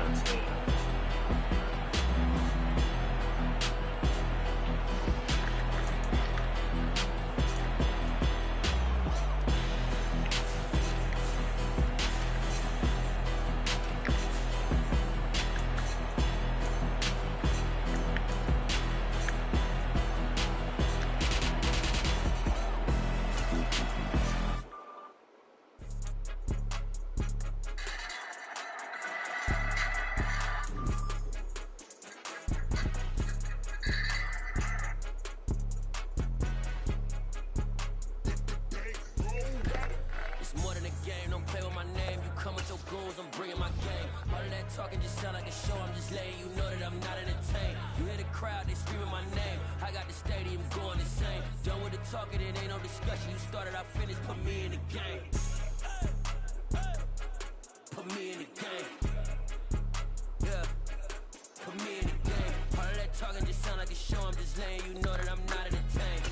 talking just sound like a show. I'm just letting you know that I'm not entertained.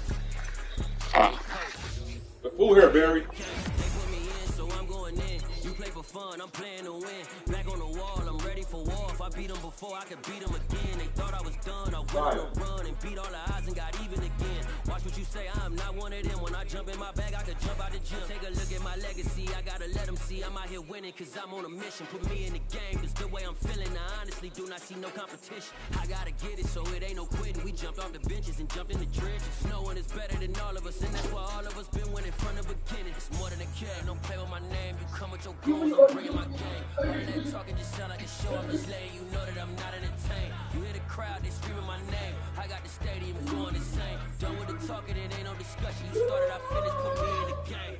The fool here, Barry. They put me in, so I'm going in. You play for fun, I'm playing to win. Back on the wall, I'm ready for war. If I beat them before, I could beat them again. They thought I was done, I went on a run and beat all the odds and got even again. Watch what you say, I'm not one of them. When I jump in my bag, I could jump out the gym. Take a look at my legacy, I gotta let them see I'm out here winning, cause I'm on a mission. Put me in the game, it's the way I'm feeling. I honestly do not see no competition. I gotta get it, so it ain't no quitting. We jumped off the benches and jumped in the trenches. No one is better than all of us, and that's why all of us been winning from the beginning. It's more than a game, don't play with my name. You come with your goals, I'm bringing my game. All of that talking just sound like a show. I'm just letting you know that I'm not entertained. You hear the crowd, they screaming my name. I got the stadium going insane. Done with the talking, it ain't no discussion. You started, I finished, put me in the game.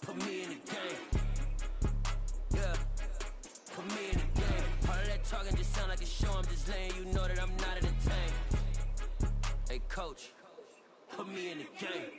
Put me in the game. Yeah, put me in the game. All of that talking just sound like a show. I'm just letting you know that I'm not entertained. Hey, coach, put me in the game.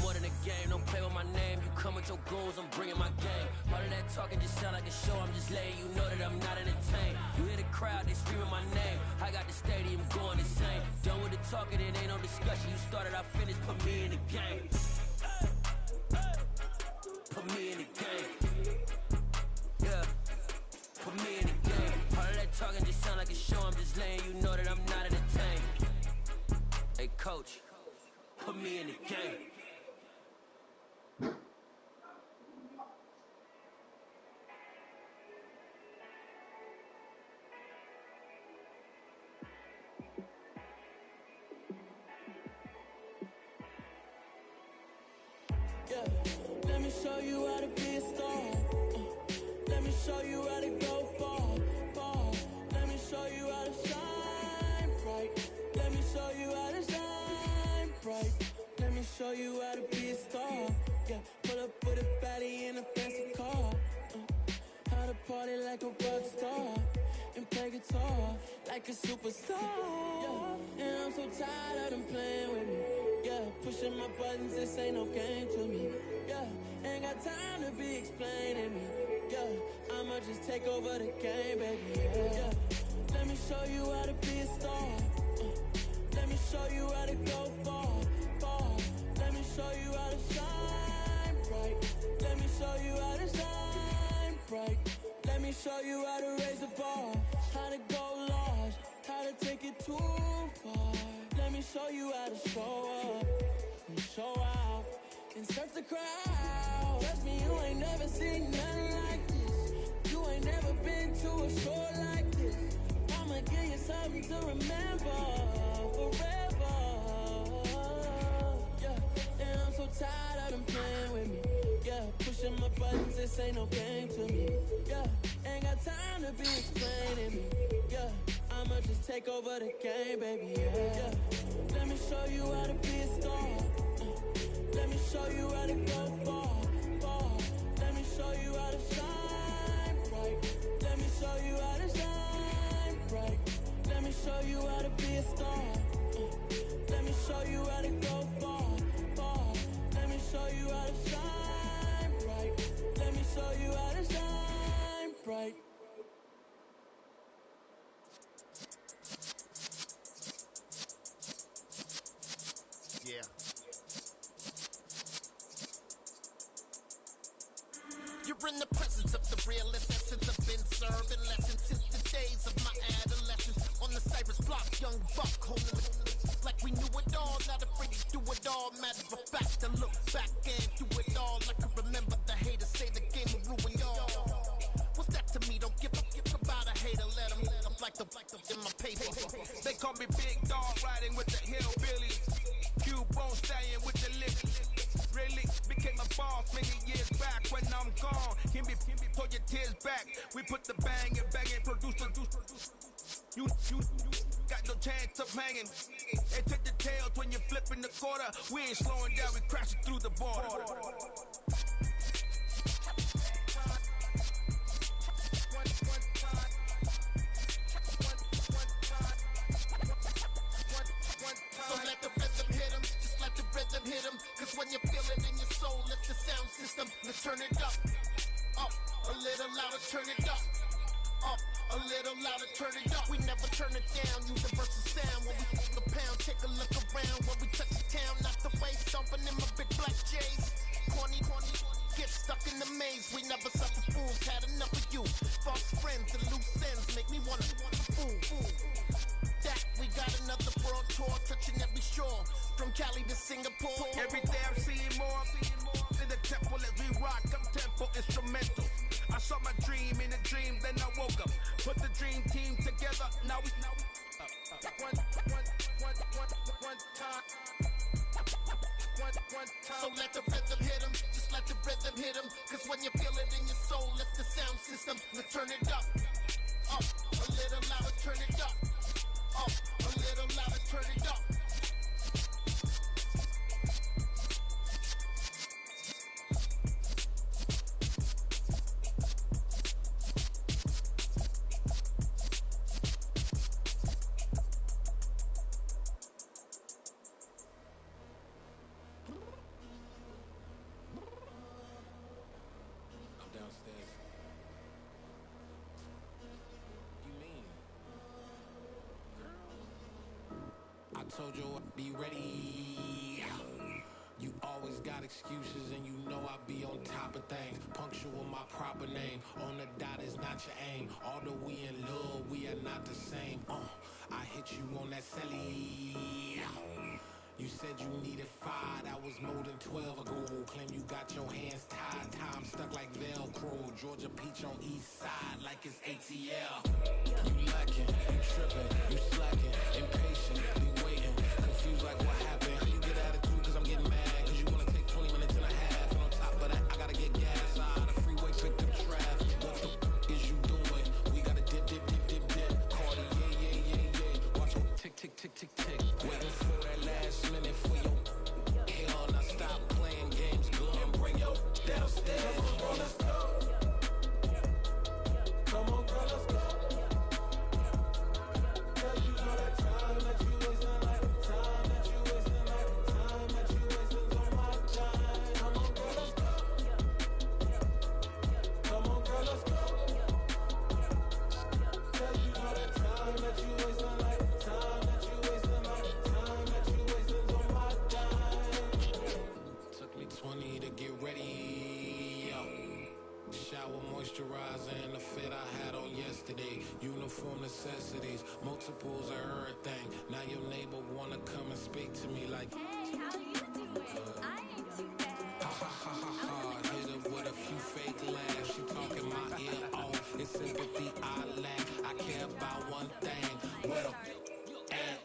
More than a game, don't play with my name. You come with your goals, I'm bringing my game. All of that talking just sound like a show. I'm just letting you know that I'm not entertained. You hear the crowd, they screaming my name. I got the stadium going insane. Done with the talking, it ain't no discussion. You started, I finished, put me in the game. Put me in the game. Yeah, put me in the game. All of that talking just sound like a show. I'm just letting you know that I'm not entertained. Hey, coach, put me in the game. Yeah, let me show you how to be a star. Let me show you how to go far. Let me show you how to shine bright. Let me show you how to shine bright. Let me show you how to be a star. Yeah, pull up with a baddie in a fancy car. How to party like a rock star and play guitar like a superstar. Yeah, and I'm so tired of them playing with me. Yeah, pushing my buttons, this ain't no game to me. Yeah, ain't got time to be explaining me. Yeah, I'ma just take over the game, baby. Yeah, let me show you how to be a star. Let me show you how to go far. Let me show you how to shine bright. Let me show you how to shine bright. Let me show you how to raise the bar, how to go large, how to take it too far. Let me show you how to show up and show out and surf the crowd. Trust me, you ain't never seen nothing like this. You ain't never been to a show like this. I'ma give you something to remember forever. Yeah, and I'm so tired of them playing with me. Yeah, pushing my buttons, this ain't no game to me. Yeah, ain't got time to be explaining me. Yeah, I'ma just take over the game, baby. Yeah, let me show you how to be a star. Let me show you how to go far. Let me show you how to shine bright. Let me show you how to shine bright. Let me show you how to be a star. Let me show you how to go far. Let me show you how to shine bright. Let me show you how to shine bright. Yeah. You're in the presence of the realest essence. I've been serving lessons since the days of my adolescence. On the Cypress block, young buck holding it like we knew it all. Not afraid to do it all. Matter of fact, I look back and do it all. I can remember the haters say the game will ruin y'all. What's that to me? Don't give about a hater. Let them like the in my paper. They call me Big Dog, riding with the hillbillies. Cubone staying with the liquor. Really became a boss many years back. When I'm gone, can be pull your tears back. We put the bang and produce. You chance of hanging. And take the tails when you're flipping the quarter. We ain't slowing down, we crashing through the border. So let the rhythm hit him, just let the rhythm hit him. Cause when you feel it in your soul, lift the sound system. Let's turn it up, a little louder, turn it up. Up, a little louder, turn it up. We never turn it down, universal sound. When we hit the pound, take a look around. When we touch the town, not the way, stomping in my big black J's. Corny, get stuck in the maze. We never suffer fools, had enough of you. False friends and loose ends make me wanna fool. That we got another world tour, touching every shore. From Cali to Singapore. Every day I'm seeing more in the temple as we rock, I'm tempo instrumental. I saw my dream in a dream, then I woke up. Put the dream team together, now we one time. So let the rhythm hit him, just let the rhythm hit him. Cause when you feel it in your soul, lift the sound system. Let's turn it up, a little louder, turn it up, a little louder, turn it up. Downstairs. You mean? I told you I'd be ready. You always got excuses and you know I be on top of things. Punctual my proper name. On the dot is not your aim. Although we in love, we are not the same. I hit you on that celly. You said you needed 5, that was more than 12 ago. Claim you got your hands tied, time stuck like Velcro. Georgia Peach on east side like it's ATL. You lacking, you tripping, you slacking, impatient, be waiting, confused like what happened. How you get attitude cause I'm getting mad, cause you wanna take 20 minutes and a half. And on top of that, I gotta get gas out of the freeway, pick up traffic. What the is you doing? We gotta dip. Cardi, yeah. Watch your tick, tick, tick, tick, tick. Waiting for that last minute for your hell. Now stop playing games, go and bring your downstairs. Come on, let's go. Come on, girl, let's go. Cause you know that time that you wasting, like the time that you wasting, like the time that you wasting on my time. Come on, girl, let's go. Come on, girl, let's go. Cause you know that time that you wasting, like the time that you wasting, like the time that you wasting on my time. Took me 20 to get ready. Shower moisturizer and the fit I had on yesterday. Uniform necessities, multiples of everything. Now your neighbor wanna come and speak to me like, Hey, how you doing? I ain't too bad. ha. Hit her with a few fake laughs. She talking my ear off. It's sympathy I lack. I care about one thing. Where the at?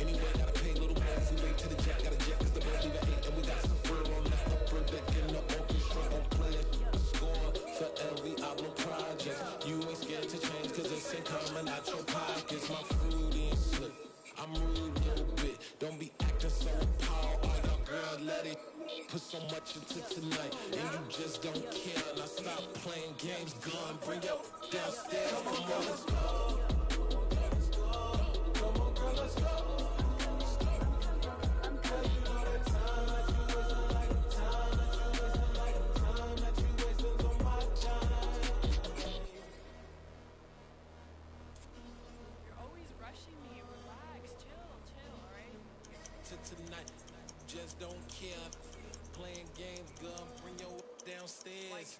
Anyway, gotta pay a little more. We wait till the jack got a jet cause the bird leave at 8. And we got some fur on that upper deck in the orchestra on play. Score for every album project. You ain't scared to change cause it's ain't coming out your pockets. My fruity and slick. I'm rude a little bit. Don't be acting so appalled. All your girl let it put so much into tonight. And you just don't care. Now stop playing games. Gun, bring your downstairs. Come on, girl, let's go. Come on, girl, let's go. Cause you know that time that you wasting, like the time that you wasting, like the time that you wasting on my time. You're always rushing me. Relax, chill, alright? To tonight, just don't care. Playing games, gun, bring your downstairs.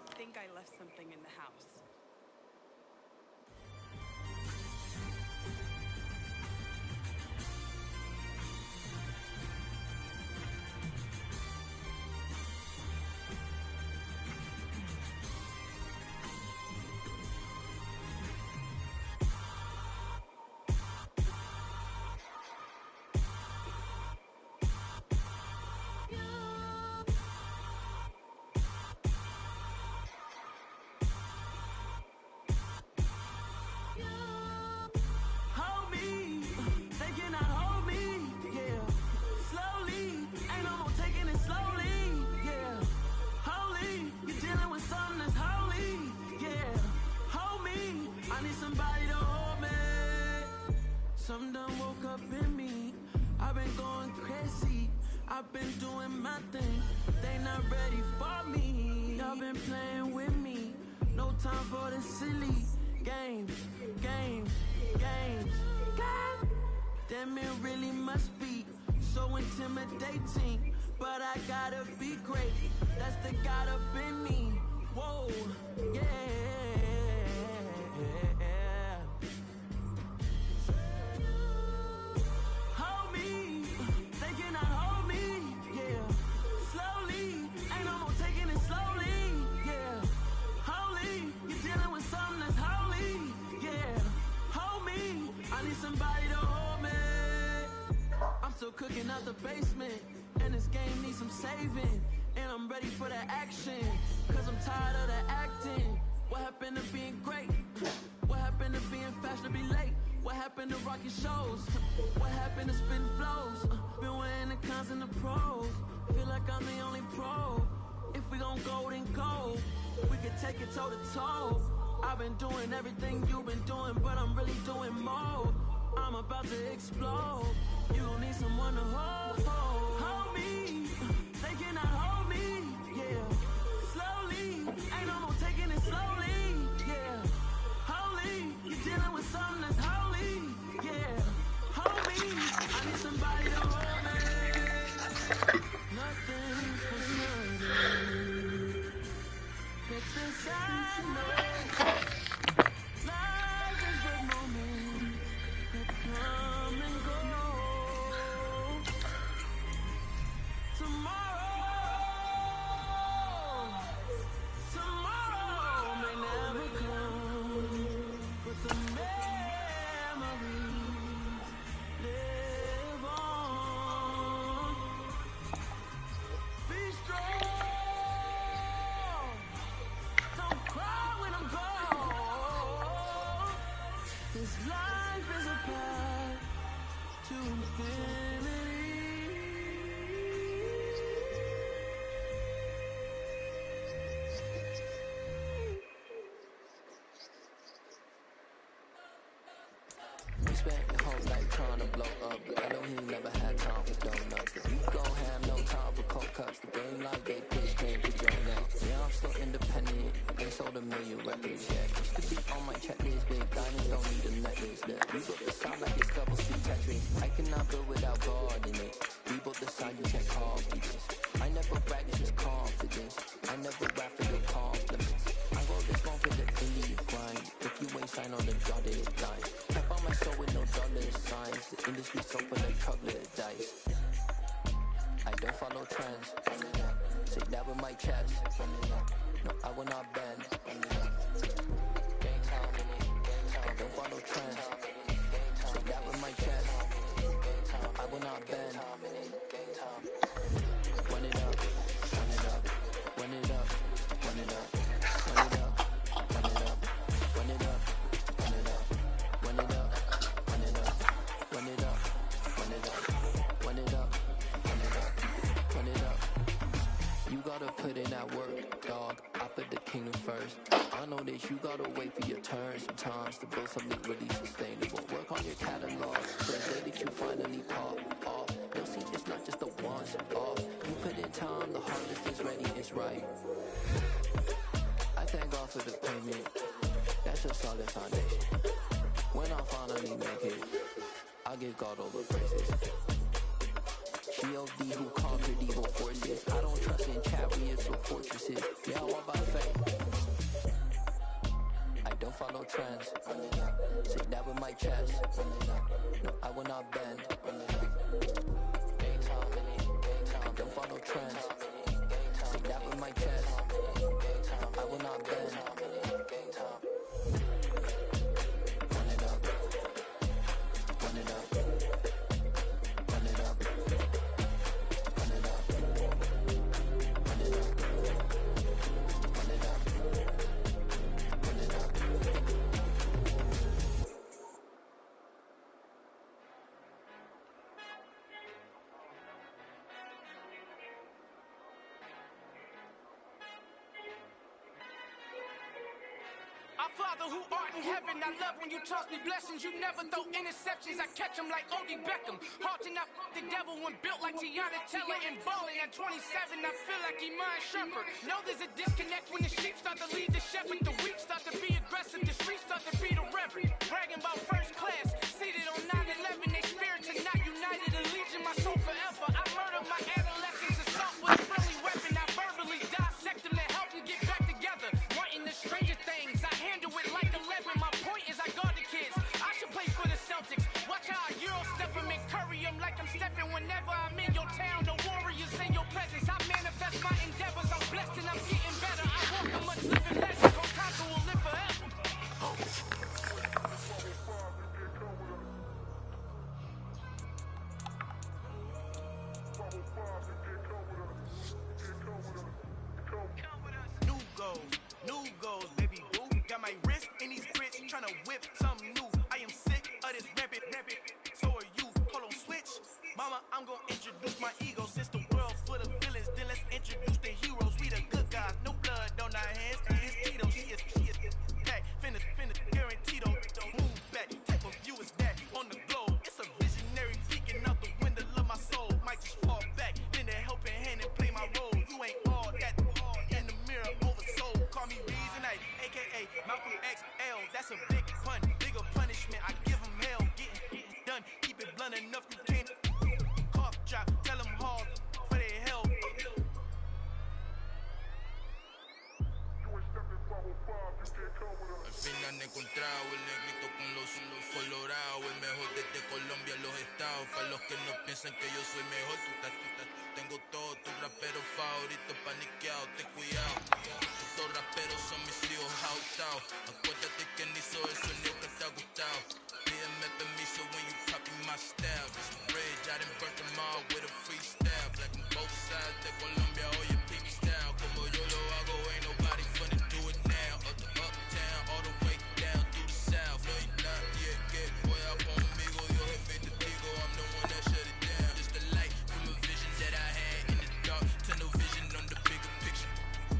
I think I left something in the house. been going crazy. I've been doing my thing. They not ready for me. Y'all been playing with me. No time for the silly games, games, games, games. Damn, it really must be so intimidating. But I gotta be great. That's the God up in me. Whoa, yeah. Hold me, they cannot hold me, yeah. Slowly, ain't no more taking it slowly, yeah. Holy, you're dealing with something that's holy, yeah. Hold me, I need somebody to hold me. I'm still cooking out the basement, and this game needs some saving. And I'm ready for the action, cause I'm tired of the acting. What happened to being great? What happened to being fashionably late? What happened to rocking shows? What happened to spitting flows? Been weighing the cons and the pros. Feel like I'm the only pro. If we gon' go, then go. We can take it toe to toe. I've been doing everything you've been doing, but I'm really doing more. I'm about to explode. You gon' need someone to hold. Hold me. They cannot hold me. Yeah. Slowly. Ain't no more taking it slowly. Yeah. Holy. You're dealing with something that's holy. Yeah. Hold me. I need somebody to hold me. Nothing's for certain. But this I know. Life is but moments that come and go. Tomorrow may never come, but the memories live on. Be strong, don't cry when I'm gone. This life is a path to infinity. We spent your whole life trying to blow up, but Elohim never had time for donuts. But we gon' have no time for cold cuts. The game like they pitch came to join now. Yeah, I'm still independent. They sold 1 million records, yeah. Used to be on my checklist. Big diamonds don't need a necklace. Yeah. We built the sound like it's double C Tetris. I cannot build without God in it. We built the sound, you can't copy this. I never brag, it's just confidence. I never rap for the compliments. I roll this one for the elite grind. If you ain't signed on the dotted line, kept on my soul with no dollar signs. The industry so full of troglodytes. I don't follow trends. Say that with my chest. No, I will not bend. I don't follow trends. Say that with my chest. No, I will not bend. Run it up, run it up, run it up, run it up, run it up, run it up, run it up, run it up, run it up, run it up, run it up, run it up, run it up, run it up, run it up. You gotta put in that work, dog. I put the kingdom first. I know that you gotta wait for your turn sometimes to build something really sustainable. Work on your catalog so the day that you finally pop off, you'll see it's not just a once off. You put in time, the harvest is ready, it's right. I thank God for the payment. That's a solid foundation. When I finally make it, I'll give God all the praises. G.O.D. who conquered evil forces. I don't trust in chariots or fortresses. Yeah, I walk by faith. I don't follow trends. Say that with my chest. No, I will not bend. I don't follow trends. Say that with my chest. No, I will not bend. Run it up. Run it up. Run it up. Run it up. Run it up. Run it up. Run it up. Father who art in heaven, I love when you toss me blessings. You never throw interceptions, I catch them like O.D. Beckham. Halting up the devil when built like Tiana Teller and balling at 27. I feel like Iman Shumpert. Know there's a disconnect when the sheep start to lead the shepherd. The weak start to be aggressive, the streets start to be the reverend. Bragging about first class, seated on 9/11. They spirits are not united, a legion, my soul forever. I murdered my adolescence, assault with a friendly weapon. I verbally dissect them to help them get back together. Wanting the stranger things, I handle it like 11. My point is I guard the kids. I should play for the Celtics. Watch how I Euro step them and curry them like I'm stepping. Whenever I'm in your town, the warriors in your presence. I manifest my endeavors. I'm blessed and I'm getting better. I walk a much living legend. Gon' conquer will live forever. New goals, baby boo. Got my wrist in these grits, tryna whip something new. I am sick of this rampant. So are you. Hold on, switch. Mama, I'm gonna introduce my ego. Since the world full of villains, then let's introduce the heroes. We the good guys, no blood on our hands. It's Tito, she is pack. Finna, guaranteed. Move back, type of view is that on the globe. It's a visionary peeking out the window of my soul. Might just fall back, lend a helping hand and play my role. You ain't all that in the mirror oversold. Call me Reason, aka Malcolm XL. That's a big pun, bigger punishment. I give him hell, getting done. Keep it blunt enough, you can't cough drop. Tell them hard for their help. Al fin han encontrado el negrito con los colorados, el mejor desde Colombia a los estados. Para los que no piensan que yo soy mejor, tengo todo, tu rapero favorito paniqueado, ten cuidado. Estos raperos son mis hijos adoptados. Acuérdate que ni hizo eso nunca te ha gustado. Pídeme permiso when you copy my style. This bridge, I done burnt them all with a freestyle. Black on both sides de Colombia, oye, peep style. Como yo lo hago, ain't nobody finna do it now. Up to uptown, all the way down through the south. No, you're not yet, get pueda conmigo. Yo jefe te digo, I'm the one that shut it down. Just the light from a vision that I had in the dark. Tunnel vision on the bigger picture.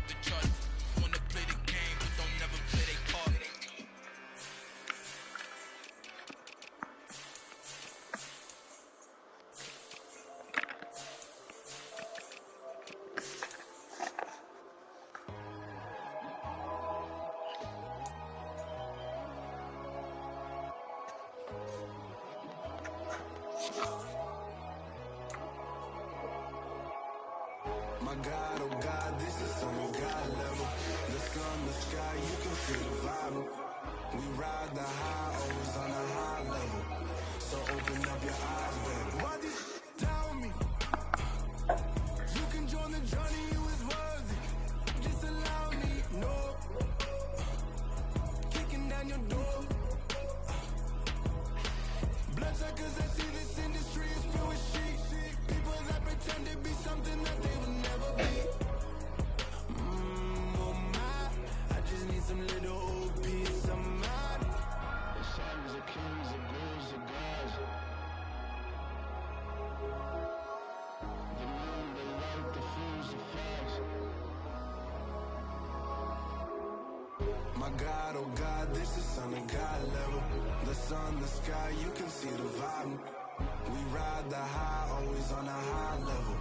The chart, wanna play the game, but don't never play their part. My God, oh God, this is on a God level. The sun, the sky, you can feel the vibe. We ride the high, always on a high level. So open up your eyes, baby. Why this tell me? You can join the journey, you is worthy. Just allow me, no. Kicking down your door. Bloodsuckers that see this industry is filled with sheep. People that pretend to be something that they will never be. Oh my, I just need some little old peace of mind. The sons of kings, the girls of gods. The moon, the light, the fuse, the flags. My God, oh God, this is on a God level. The sun, the sky, you can see the vibe. We ride the high, always on a high level.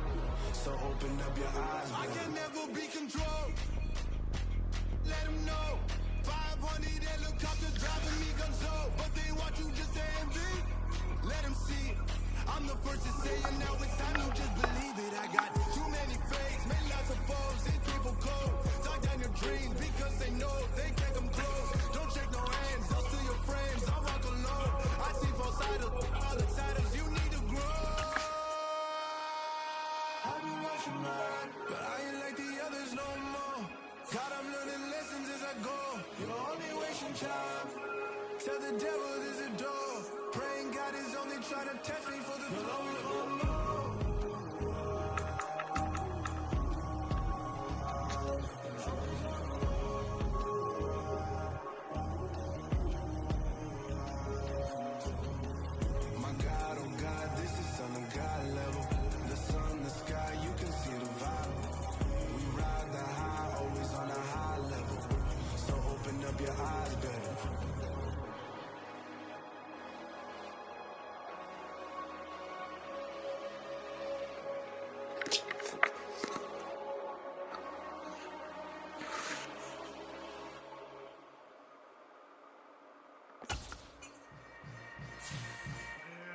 So open up your eyes, baby. I can never be controlled. Let them know. 500 helicopters driving me gunso. But they want you just to envy. Let them see. I'm the first to say it, now it's time you just believe it. I got too many fakes, made lots of foes. These people cold. Talk down your dreams because they know they can't come close. Don't shake no hands, those to your friends. I walk alone. I see both sides of all the siders. You need to grow. I've been watching mine, but I ain't like the others no more. God, I'm learning lessons as I go. You're only wasting time. Tell the devil there's a door. Praying God is only trying to test me for the throne of my God, oh God, this is on a God level. The sun, the sky, you can see the vibe. We ride the high, always on a high level. So open up your your eyes better.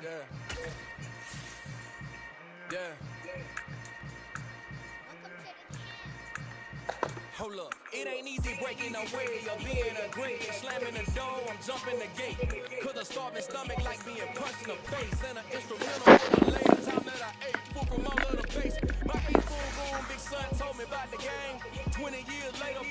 Yeah. Yeah. Hold up, it ain't easy breaking away or being a great. Slamming the door, I'm jumping the gate. Cause a starving stomach like being punched in the face. And an instrumental for the latest time that I ate. Full from all of the base. My ace full room, big son told me about the game. 20 years later,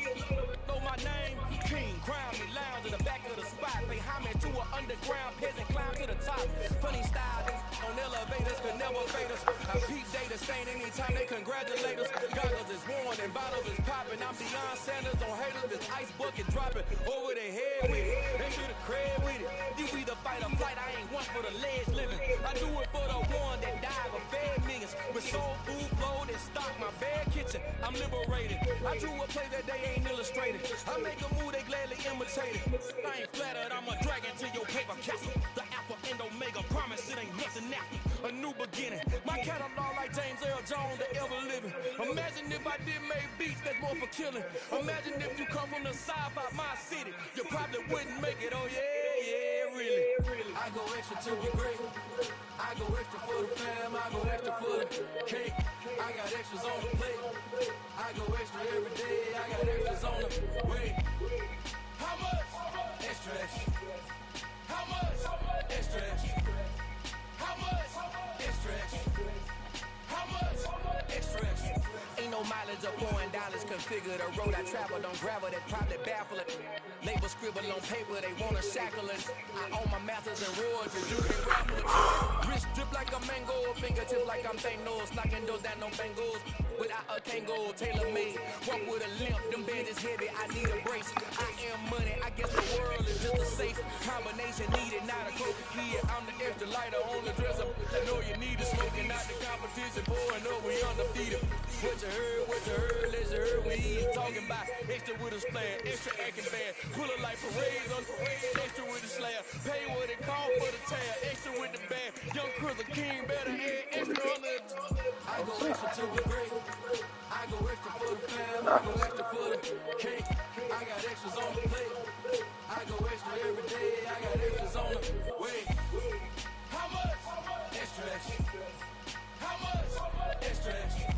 know my name. King, crown me, lounge in the back of the spot. Pay homage to an underground peasant, climb to the top. Funny style, on elevators could never fade us. I peep data stain anytime they congratulate us. Goggles is worn and bottles is popping. I'm Deion Sanders on haters, this ice bucket dropping over their head with it. They should have cred with it. You either fight or flight, I ain't one for the ledge living. I do it for the one that died but fed millions. With soul food, flowed and stock my bad kitchen. I'm liberated. I drew a play that they ain't illustrated. I make a move, they gladly imitate it. I ain't flattered, I'm a dragon to your paper castle. The alpha and omega, promise it ain't nothing after. A new beginning. My catalog like James Earl Jones, the ever living. Imagine if I did make beats that's more for killing. Imagine if you come from the south out my city. You probably wouldn't make it, oh yeah, really. I go extra to be great. I go extra for the fam, I go extra for the cake. I got extras on the plate. I go extra every day, I got extras on the way. How much? Extra, extra. How much? Extra, extra. How much? Extra, extra. How much? Extra, extra. Ain't no mileage of $4 configure the road I travel. Don't gravel that probably baffle it. Label scribble on paper, they wanna shackle it. I own my masters and royalties, you can raffle it. Wrist drip like a mango, fingertip like I'm Thanos. Knocking doors down, no bangles. Without a Kango, tailor made. Walk with a limp, them bands is heavy, I need a brace. I am money, I guess the world is just a safe combination needed. Not a croaky kid, I'm the extra lighter on the dresser. I know you need it, smoking out the competition, pouring up, we undefeated. What you heard, let's heard we eat. Talking about extra with a splash, extra acting bad. Pull it like parades on parade, extra with the slab. Pay what it call for the tab, extra with the bag. Young Chris, a king, better add extra on the. I go extra to be great. I go extra for the fam, I go extra for the cake. I got extras on the plate. I go extra every day, I got extras on the way. How much? Extra, extra. How much? Extra, extra.